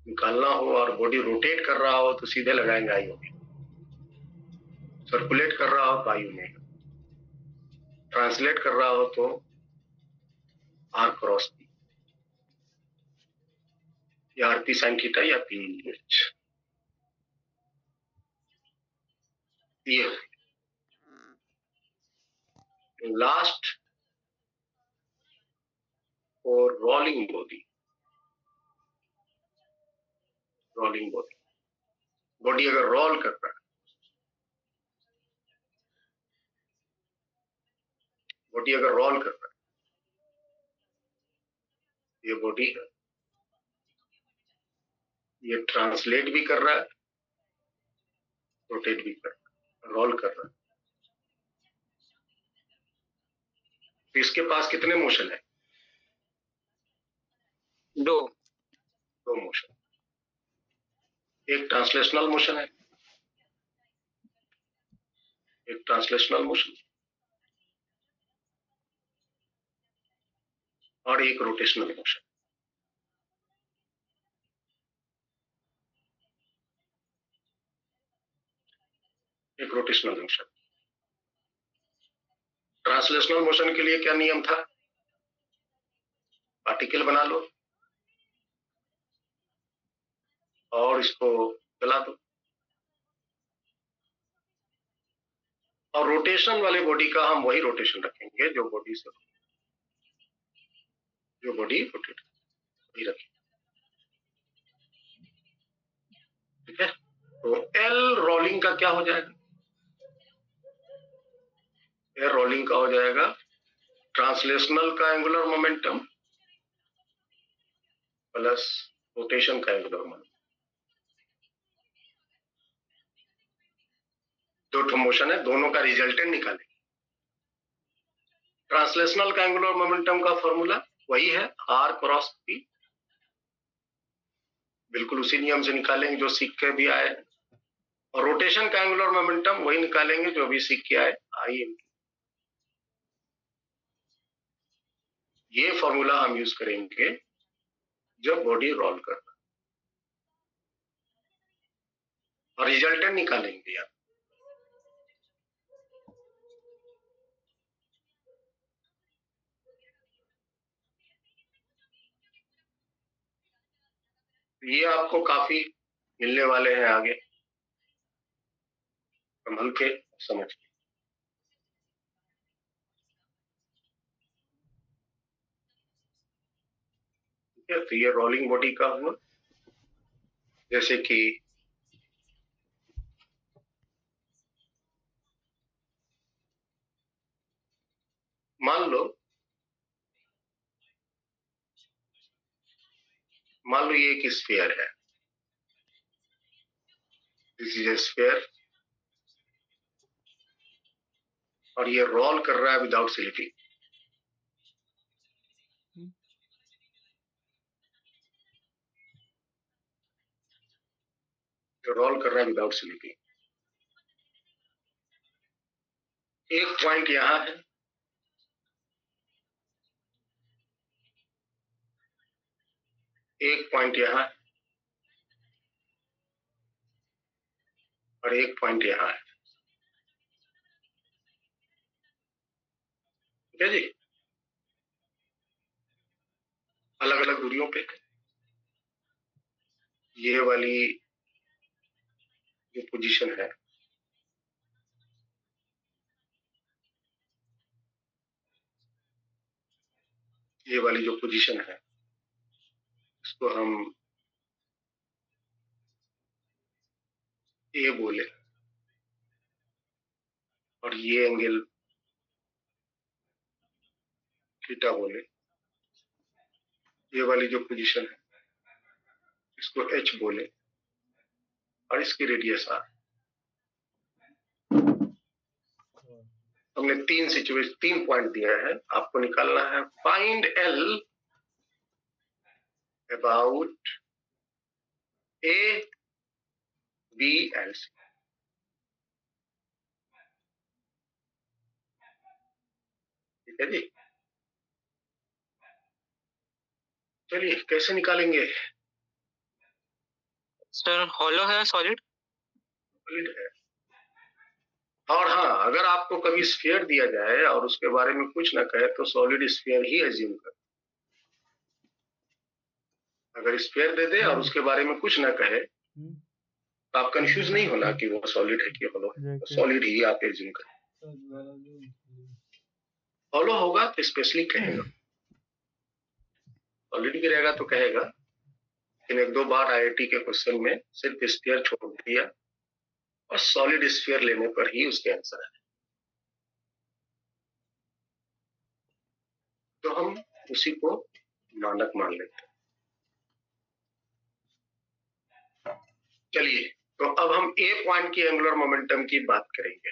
निकालना हो और बॉडी रोटेट कर रहा हो तो सीधे लगाएंगे आई ओमेगा, सर्कुलेट कर रहा हो तो आई ओमेगा, ट्रांसलेट कर रहा हो तो आर क्रॉस पी या आर पी साइन थीटा या पी एच। ये लास्ट और rolling body, rolling body, body अगर रोल कर रहा है, बॉडी अगर रोल कर रहा है, ये बॉडी है, ये ट्रांसलेट भी कर रहा है, रोटेट भी कर रहा है, रोल कर रहा है। तो इसके पास कितने मोशन है?
दो
दो मोशन। एक ट्रांसलेशनल मोशन है, एक ट्रांसलेशनल मोशन और एक रोटेशनल मोशन। एक रोटेशनल मोशन। ट्रांसलेशनल मोशन के लिए क्या नियम था? पार्टिकल बना लो और इसको चला दो। और रोटेशन वाले बॉडी का हम वही रोटेशन रखेंगे जो बॉडी से, जो बॉडी रोटेट वही रखेंगे। ठीक है, तो एल रोलिंग का क्या हो जाएगा? एल रोलिंग का हो जाएगा ट्रांसलेशनल का एंगुलर मोमेंटम प्लस रोटेशन का एंगुलर मोमेंटम। दो मोशन है, दोनों का रिजल्टेंट निकालें। ट्रांसलेशनल का एंगुलर मोमेंटम का फॉर्मूला वही है आर क्रॉस पी, बिल्कुल उसी नियम से निकालेंगे जो सीख के भी आए। और रोटेशन का एंगुलर मोमेंटम वही निकालेंगे जो भी सीख के आए, आई इंटू। ये फॉर्मूला हम यूज करेंगे जब बॉडी रोल कर रहा है और रिजल्टेंट निकालेंगे यार। ये आपको काफी मिलने वाले हैं आगे, संभल के समझ के। ठीक है, तो ये रोलिंग बॉडी का हुआ। जैसे कि मान लो ये एक स्फीयर है, दिस इज ए स्फीयर, और ये रोल कर रहा है विदाउट स्लिपिंग। रोल कर रहा है विदाउट स्लिपिंग। एक पॉइंट यहां है, एक पॉइंट यहां है और एक पॉइंट यहां है। ठीक है जी, अलग अलग दूरियों पे। ये वाली जो पोजीशन है, ये वाली जो पोजीशन है इसको हम ए बोले, और ये एंगल थीटा बोले। ये वाली जो पोजीशन है इसको एच बोले, और इसकी रेडियस r। हमने तीन पॉइंट दिया है, आपको निकालना है find L about A, B and C। ठीक है जी, चलिए कैसे निकालेंगे?
सर हॉलो है सॉलिड?
सॉलिड है। और हाँ, अगर आपको कभी स्फीयर दिया जाए और उसके बारे में कुछ ना कहे तो सॉलिड स्फीयर ही एज्यूम कर। अगर स्फीयर दे दे और उसके बारे में कुछ ना कहे तो आप कंफ्यूज नहीं होना कि वो सॉलिड है कि हॉलो है, सॉलिड ही आप एज्यूम कर। हॉलो होगा तो स्पेशली कहेगा, सॉलिड भी रहेगा तो कहेगा। लेकिन एक दो बार आईआईटी के क्वेश्चन में सिर्फ स्फीयर छोड़ दिया और सॉलिड स्फीयर लेने पर ही उसके आंसर है। तो हम उसी को मानक मान लेते हैं। चलिए, तो अब हम ए पॉइंट की एंगुलर मोमेंटम की बात करेंगे।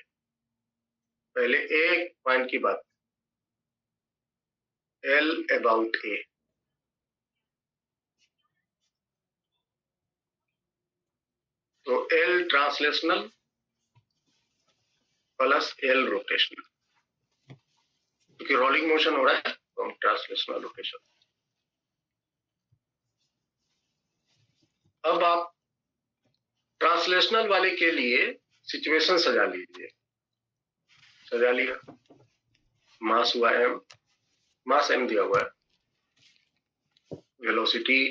पहले ए पॉइंट की बात, L अबाउट A। तो L translational plus L rotational, क्योंकि रोलिंग मोशन हो रहा है तो हम ट्रांसलेशनल रोटेशन। अब आप ट्रांसलेशनल वाले के लिए सिचुएशन सजा लीजिए। सजा लिया, मास हुआ m, मास m दिया हुआ है, वेलोसिटी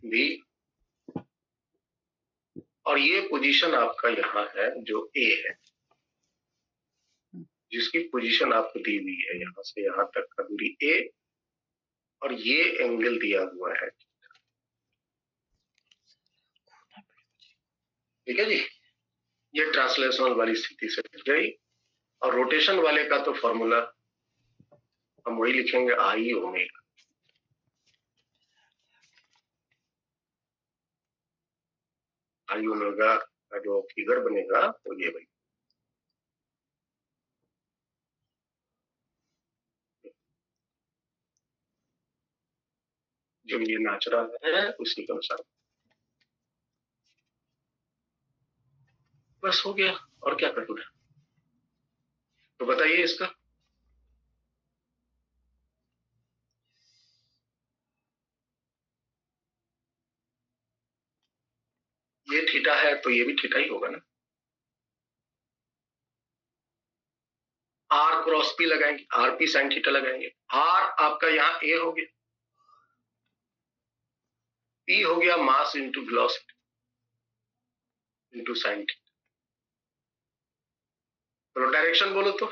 v, और ये पोजीशन आपका यहाँ है जो A है, जिसकी पोजीशन आपको दी हुई है यहाँ से यहाँ तक का दूरी A, और ये एंगल दिया हुआ है। ठीक है जी, ये ट्रांसलेशनल वाली स्थिति से गई। और रोटेशन वाले का तो फॉर्मूला हम वही लिखेंगे, आई ओमेगा। आई ओमेगा का जो फिगर बनेगा वो ये भाई, जो ये नाच रहा है उसी के अनुसार बस हो गया। और क्या करना है तो बताइए इसका। ये थीटा है तो ये भी थीटा ही होगा ना। आर क्रॉस पी लगाएंगे, आर पी साइन थीटा लगाएंगे। आर आपका यहाँ ए हो गया, पी हो गया mass into velocity into sine theta. तो डायरेक्शन बोलो तो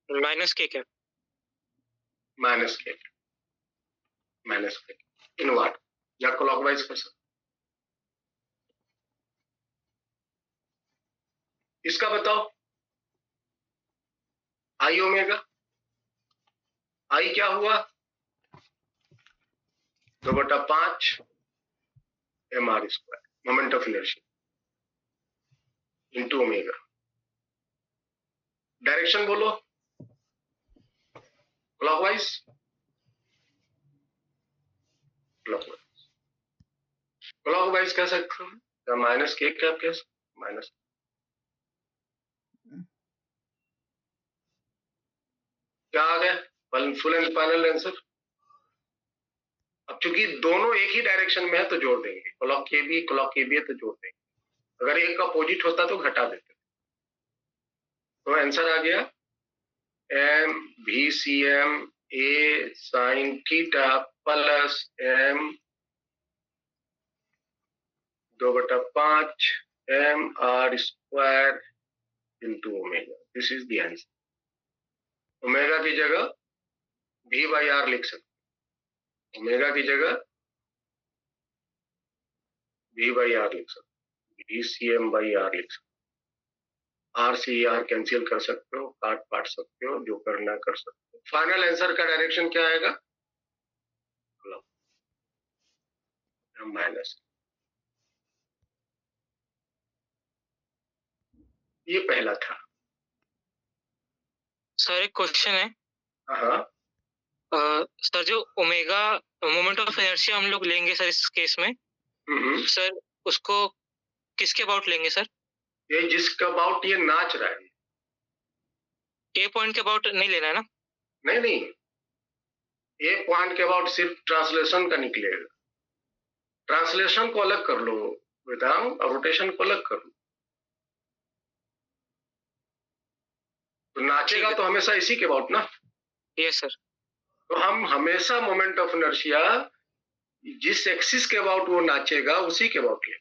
माइनस के क्या?
माइनस के इनवर्ड या क्लॉकवाइज कर सकते। इसका बताओ, आई ओमेगा, आई क्या हुआ 2/5 mr square, moment of inertia into omega. Direction बोलो क्लॉकवाइज, क्लॉकवाइज कह सकते हो या माइनस के क्या कह सकते, माइनस। क्या आ गया फुल एंड फाइनल आंसर। अब चूंकि दोनों एक ही डायरेक्शन में है तो जोड़ देंगे, क्लॉक के भी है तो जोड़ देंगे। अगर एक का अपोजिट होता तो घटा देते। तो आंसर आ गया m VCM a sin theta plus m 2/5 mr square into omega. This is the answer. Omega की जगह v/r लिख सकते, ओमेगा की जगह v/r लिख सकते, VCM/r लिख सकते। आर से आर कैंसिल कर सकते हो, काट सकते हो, जो करना कर सकते हो। फाइनल आंसर का डायरेक्शन क्या आएगा? माइनस, ये पहला था।
सर एक क्वेश्चन है।
हाँ,
सर जो ओमेगा मोमेंट ऑफ इनर्शिया हम लोग लेंगे सर इस केस में, सर उसको किसके अबाउट लेंगे सर?
ये जिसका अबाउट ये नाच रहा है,
ए पॉइंट के अबाउट नहीं लेना है ना?
नहीं नहीं, ए पॉइंट के अबाउट सिर्फ ट्रांसलेशन का निकलेगा। ट्रांसलेशन को अलग कर लो वेदांग, और रोटेशन को अलग कर लो, तो नाचेगा तो हमेशा इसी के अबाउट ना।
Yes sir.
तो हम हमेशा मोमेंट ऑफ इनर्शिया जिस एक्सिस के अबाउट वो नाचेगा उसी के अबाउट ले,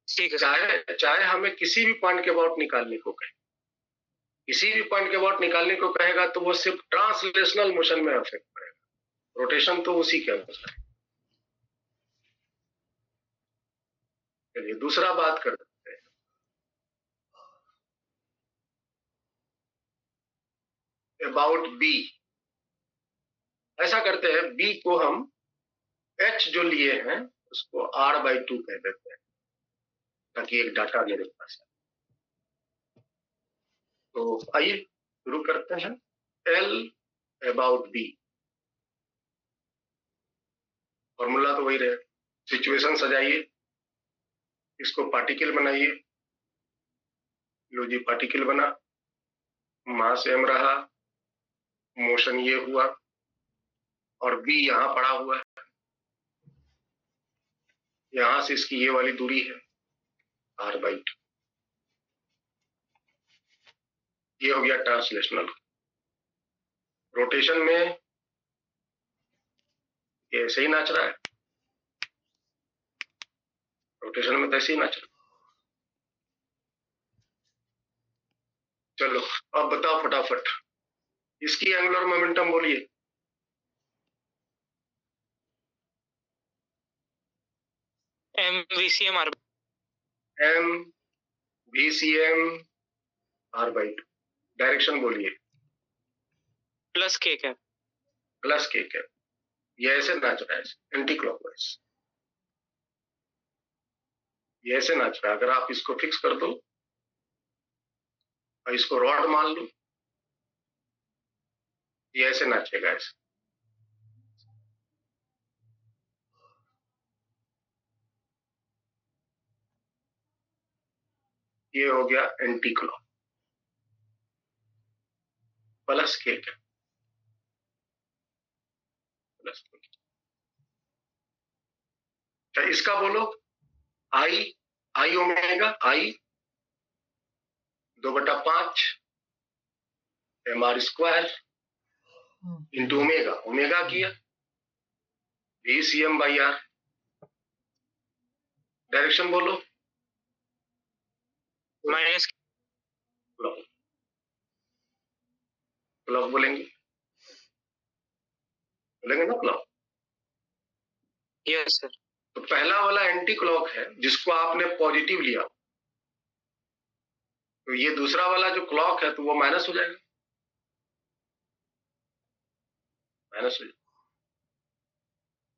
ठीक है सर।
चाहे हमें किसी भी पॉइंट के अबाउट निकालने को कहे, किसी भी पॉइंट के अबाउट निकालने को कहेगा तो वो सिर्फ ट्रांसलेशनल मोशन में अफेक्ट करेगा, रोटेशन तो उसी के अनुसार है। चलिए दूसरा बात करते हैं। अबाउट बी, ऐसा करते हैं, बी को हम एच जो लिए हैं उसको r/2 कह देते हैं, ताकि एक डाटा मेरे पास है। तो आइए शुरू करते हैं। एल अबाउट बी, फॉर्मूला तो वही रहे। सिचुएशन सजाइए, इसको पार्टिकल बनाइए। लो जी, पार्टिकल बना, मास m रहा, मोशन ये हुआ, और बी यहां पड़ा हुआ है, यहां से इसकी ये वाली दूरी है r/2। ये हो गया ट्रांसलेशनल। रोटेशन में ये ऐसे ही नाच रहा है, रोटेशन में तो ऐसे ही नाच रहा है। चलो अब बताओ फटाफट, इसकी एंगुलर मोमेंटम बोलिए।
MVCM
r/2। डायरेक्शन बोलिए।
Plus k cap.
Plus k cap. ये ऐसे नाच रहा है, एंटी क्लॉकवाइज, ये ऐसे नाच रहा है। अगर आप इसको फिक्स कर दो और इसको रॉड मान लो, ये ऐसे नाचेगा, ऐसे। ये हो गया anti clock, plus k cap, plus k। अच्छा इसका बोलो, आई ओमेगा, आई 2/5 mr² इंटू ओमेगा, ओमेगा किया VCM/r। डायरेक्शन बोलो,
माइनस
क्लॉक, क्लॉक बोलेंगे ना, क्लॉक।
Yes sir.
तो पहला वाला एंटी क्लॉक है जिसको आपने पॉजिटिव लिया, तो ये दूसरा वाला जो क्लॉक है तो वो माइनस हो जाएगा, माइनस हो जाएगा।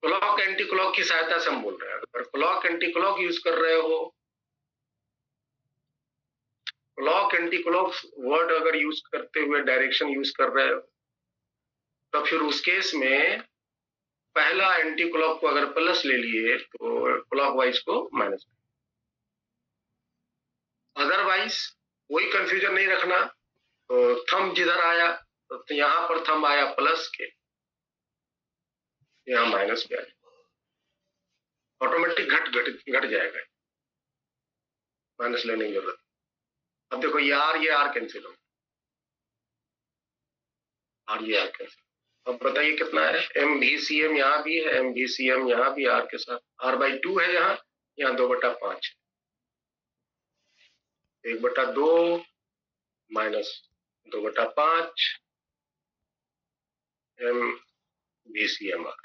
क्लॉक एंटी क्लॉक की सहायता से हम बोल रहे हैं। अगर क्लॉक एंटी क्लॉक यूज कर रहे हो, क्लॉक एंटी क्लॉक वर्ड अगर यूज करते हुए डायरेक्शन यूज कर रहे हो, तो फिर उस केस में पहला एंटी क्लॉक को अगर प्लस ले लिए तो क्लॉक वाइज को माइनस। अदरवाइज कोई कंफ्यूजन नहीं रखना। तो थंब जिधर आया तो यहां पर थंब आया प्लस के, यहाँ माइनस के आया, ऑटोमेटिक घट जाएगा, माइनस लेने की जरूरत। अब देखो ये आर कैंसिल हो, ये आर कैंसिल। अब बताइए कितना है, MVCM यहाँ भी है, MVCM यहाँ भी आर के साथ, r/2 है यहाँ 2/5 है, 1/2 माइनस 2/5 MVCM आर।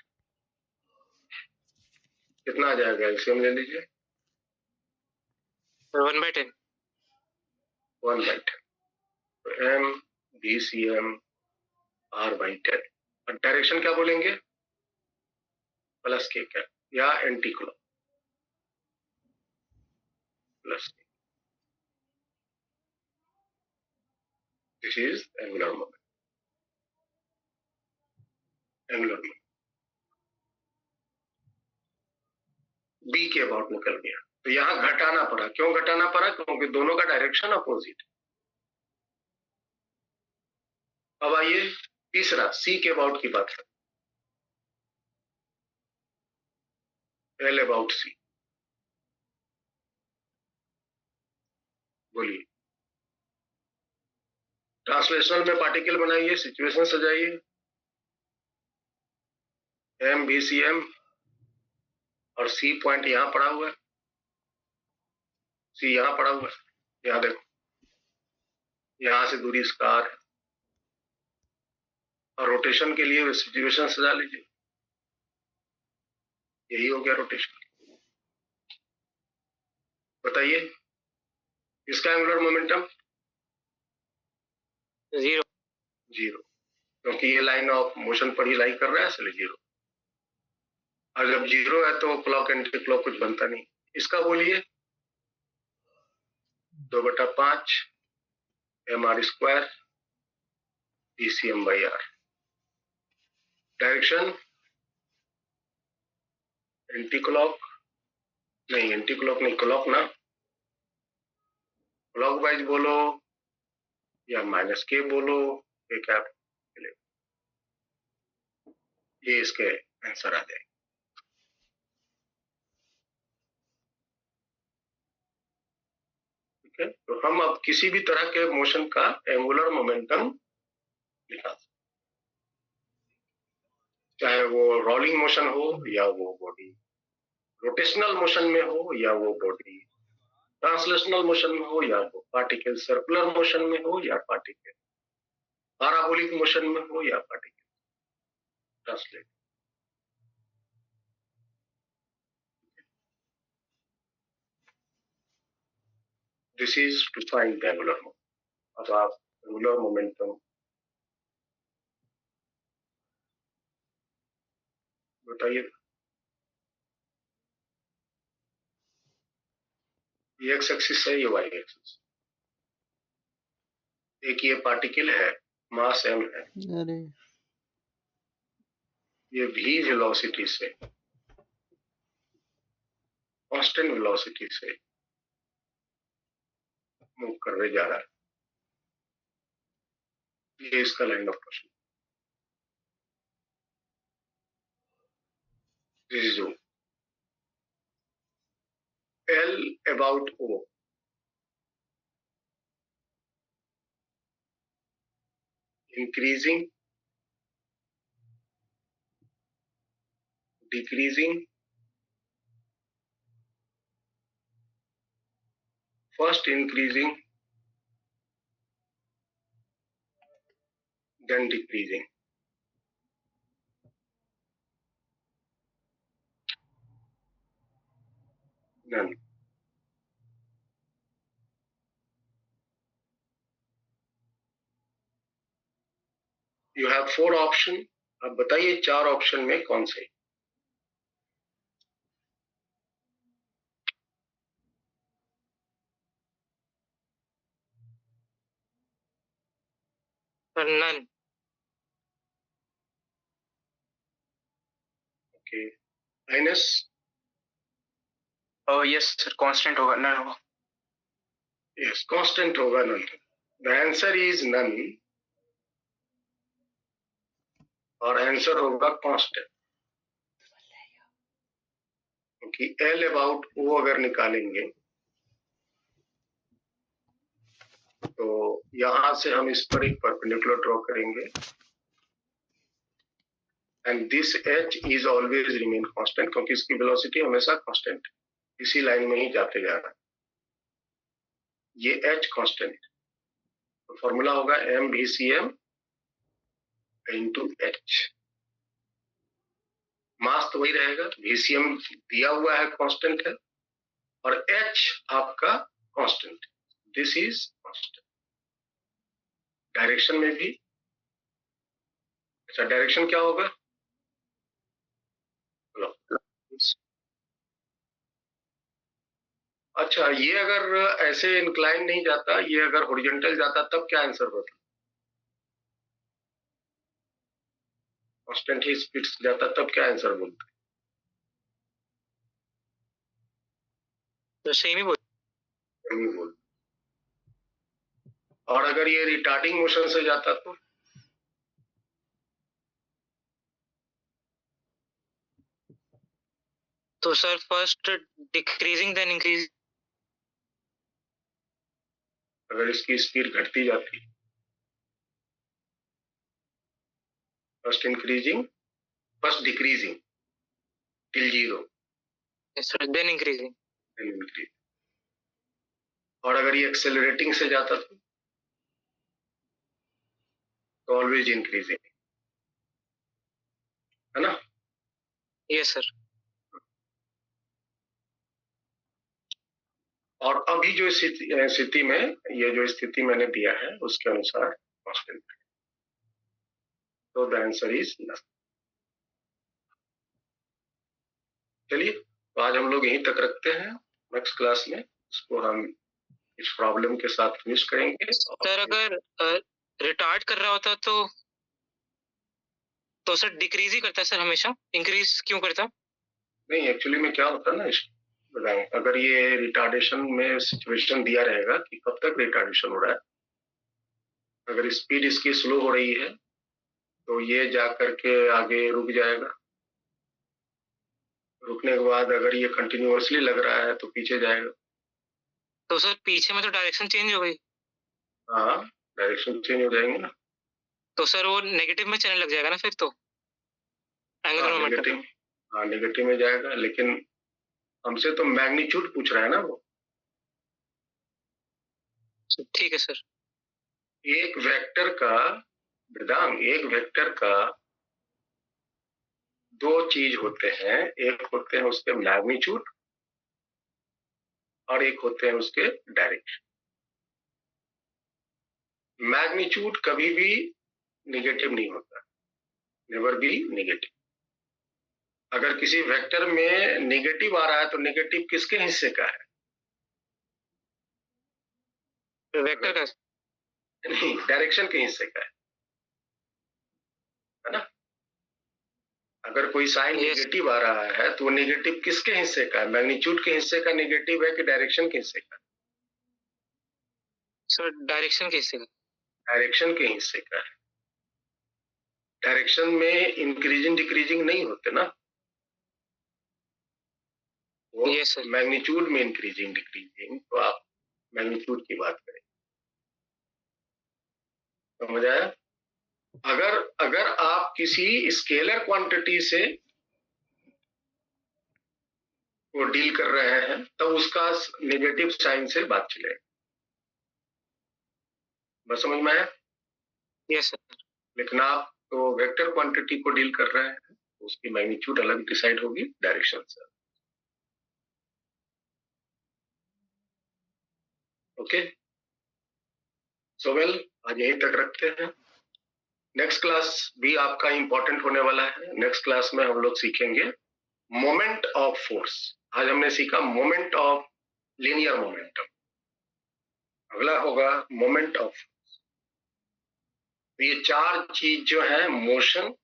कितना आ जाएगा, एलसीएम ले लीजिए,
1/10।
1/10। तो MVCM r/10। और डायरेक्शन क्या बोलेंगे, प्लस k कैप। या anti clock plus, this is angular moment, angular moment B के अबाउट निकल गया। तो यहां घटाना पड़ा, क्यों घटाना पड़ा? क्योंकि दोनों का डायरेक्शन अपोजिट। अब आइए तीसरा, सी के अबाउट की बात है, एल अबाउट सी, बोलिए। ट्रांसलेशनल में पार्टिकल बनाइए, सिचुएशन सजाइए, एम बी सी एम और सी पॉइंट यहां पड़ा हुआ है, सी यहां पड़ा हुआ है, यहां देखो, यहां से दूरी स्कार है, और रोटेशन के लिए सिचुएशन सजा लीजिए, यही हो गया रोटेशन। बताइए इसका एंगुलर मोमेंटम
जीरो।
जीरो, क्योंकि ये लाइन ऑफ मोशन पर ही लाई कर रहा है, इसलिए जीरो। और जब जीरो है तो क्लॉक एंटी क्लॉक कुछ बनता नहीं। इसका बोलिए 2/5 mr square PCM/r। Direction anti clock नहीं, एंटी क्लॉक नहीं, क्लॉक ना, क्लॉक वाइज बोलो या -k बोलो, एक ऐप, ये इसके आंसर आ जाए। ठीक है, तो हम अब किसी भी तरह के मोशन का एंगुलर मोमेंटम लिखा सकते, चाहे वो रोलिंग मोशन हो या वो बॉडी रोटेशनल मोशन में हो या वो बॉडी ट्रांसलेशनल मोशन में हो या वो पार्टिकल सर्कुलर मोशन में हो या पार्टिकल पैराबोलिक मोशन में हो या particle translate. This is to find the angular momentum. अब आप एंगुलर मोमेंटम बताइए। ये एक्स एक्सिस है, ये वाई एक्सिस। एक ये पार्टिकल है, मास m है,
अरे
ये v वेलोसिटी से, कांस्टेंट वेलोसिटी से मूव करने जा रहा है। ये इसका line of motion, this is O, L about O, increasing, decreasing, first increasing, then decreasing. None. You have 4 option. अब बताइए 4 ऑप्शन में कौन से?
None.
Okay, minus,
yes sir, constant होगा, नन होगा।
यस कांस्टेंट होगा, none. The answer is none, और answer होगा कांस्टेंट, क्योंकि L अबाउट O अगर निकालेंगे तो यहां से हम इस पर एक परपेंडिकुलर ड्रॉ करेंगे, and this H is always remain constant, क्योंकि इसकी वेलोसिटी हमेशा कांस्टेंट इसी लाइन में ही जाते जा रहा है। ये H कांस्टेंट, तो फॉर्मूला होगा MVCM into H। मास तो वही रहेगा, VCM दिया हुआ है, कांस्टेंट है, और H आपका constant, this is constant. Direction में भी, अच्छा डायरेक्शन क्या होगा? अच्छा, ये अगर ऐसे इंक्लाइन नहीं जाता, ये अगर हॉरिजॉन्टल जाता तब क्या आंसर होता? कॉन्स्टेंटली स्पीड जाता तब क्या आंसर बोलते?
तो सेम ही बोल।
नहीं बोल। और अगर ये रिटार्डिंग मोशन से जाता
तो sir first decreasing then increase.
अगर इसकी स्पीड घटती जाती, first increasing, first decreasing till 0,
sir then increasing.
Then increase. और अगर ये एक्सेलरेटिंग से जाता तो ऑलवेज इंक्रीजिंग, है ना?
Yes sir.
और अभी जो स्थिति में, ये जो स्थिति मैंने दिया है उसके अनुसार कांस्टेंट है, तो द आंसर इज नथिंग। चलिए, तो आज हम लोग यहीं तक रखते हैं। नेक्स्ट क्लास में इसको हम इस प्रॉब्लम के साथ फिनिश करेंगे।
सर अगर रिटार्ड कर रहा होता तो सर डिक्रीज ही करता है सर, हमेशा इंक्रीज क्यों करता?
नहीं, एक्चुअली में क्या होता है ना, बताएं, अगर ये रिटार्डेशन में सिचुएशन दिया रहेगा कि कब तक रिटार्डेशन हो रहा है, अगर स्पीड इसकी स्लो हो रही है तो ये जा करके आगे रुक जाएगा, रुकने के बाद अगर ये कंटिन्यूअसली लग रहा है तो पीछे जाएगा।
तो सर पीछे में तो डायरेक्शन चेंज हो गई।
हाँ, डायरेक्शन चेंज हो जाएंगे ना।
तो सर वो नेगेटिव में चलने लग जाएगा ना फिर तो एंगुलर मोमेंटम।
नेगेटिव, हाँ नेगेटिव में जाएगा, लेकिन हमसे तो मैग्नीट्यूड पूछ रहा है ना वो।
ठीक है सर।
एक वेक्टर का वेदांग, एक वेक्टर का दो चीज होते हैं, एक होते हैं उसके मैग्नीट्यूड और एक होते हैं उसके डायरेक्शन। मैग्नीट्यूड कभी भी नेगेटिव नहीं होता, नेवर बी नेगेटिव। अगर किसी वेक्टर में नेगेटिव आ रहा है तो नेगेटिव किसके हिस्से का है?
वेक्टर का
नहीं, डायरेक्शन के हिस्से का है ना? अगर कोई साइन नेगेटिव आ रहा है तो वो नेगेटिव किसके हिस्से का है? मैग्नीट्यूड के हिस्से का नेगेटिव है कि डायरेक्शन के हिस्से का?
सर डायरेक्शन के हिस्से का।
डायरेक्शन के हिस्से का है। डायरेक्शन में इंक्रीजिंग डिक्रीजिंग नहीं होते ना, वो मैग्नीट्यूड में इंक्रीजिंग डिक्रीजिंग, तो आप मैग्नीट्यूड की बात करें। समझ आया? अगर आप किसी स्केलर क्वांटिटी से वो डील कर रहे हैं तो उसका नेगेटिव साइन से बात चलेगा। बस समझ में आया?
Yes sir. लेकिन
आप तो वेक्टर क्वांटिटी को डील कर रहे हैं, उसकी मैग्नीट्यूड अलग डिसाइड होगी डायरेक्शन से। ओके, सो वेल, आज यहीं तक रखते हैं। नेक्स्ट क्लास भी आपका इंपॉर्टेंट होने वाला है। नेक्स्ट क्लास में हम लोग सीखेंगे मोमेंट ऑफ फोर्स। आज हमने सीखा मोमेंट ऑफ लीनियर मोमेंटम, अगला होगा मोमेंट ऑफ फोर्स। ये चार चीज जो है, motion,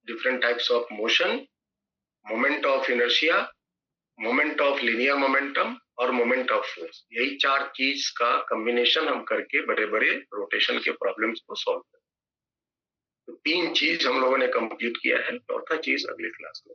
different types of motion, moment of inertia, moment of linear momentum और मोमेंट ऑफ फोर्स, यही चार चीज का कॉम्बिनेशन हम करके बड़े बड़े रोटेशन के प्रॉब्लम्स को सॉल्व करें। तो तीन चीज हम लोगों ने कंप्लीट किया है, चौथा चीज अगले क्लास में।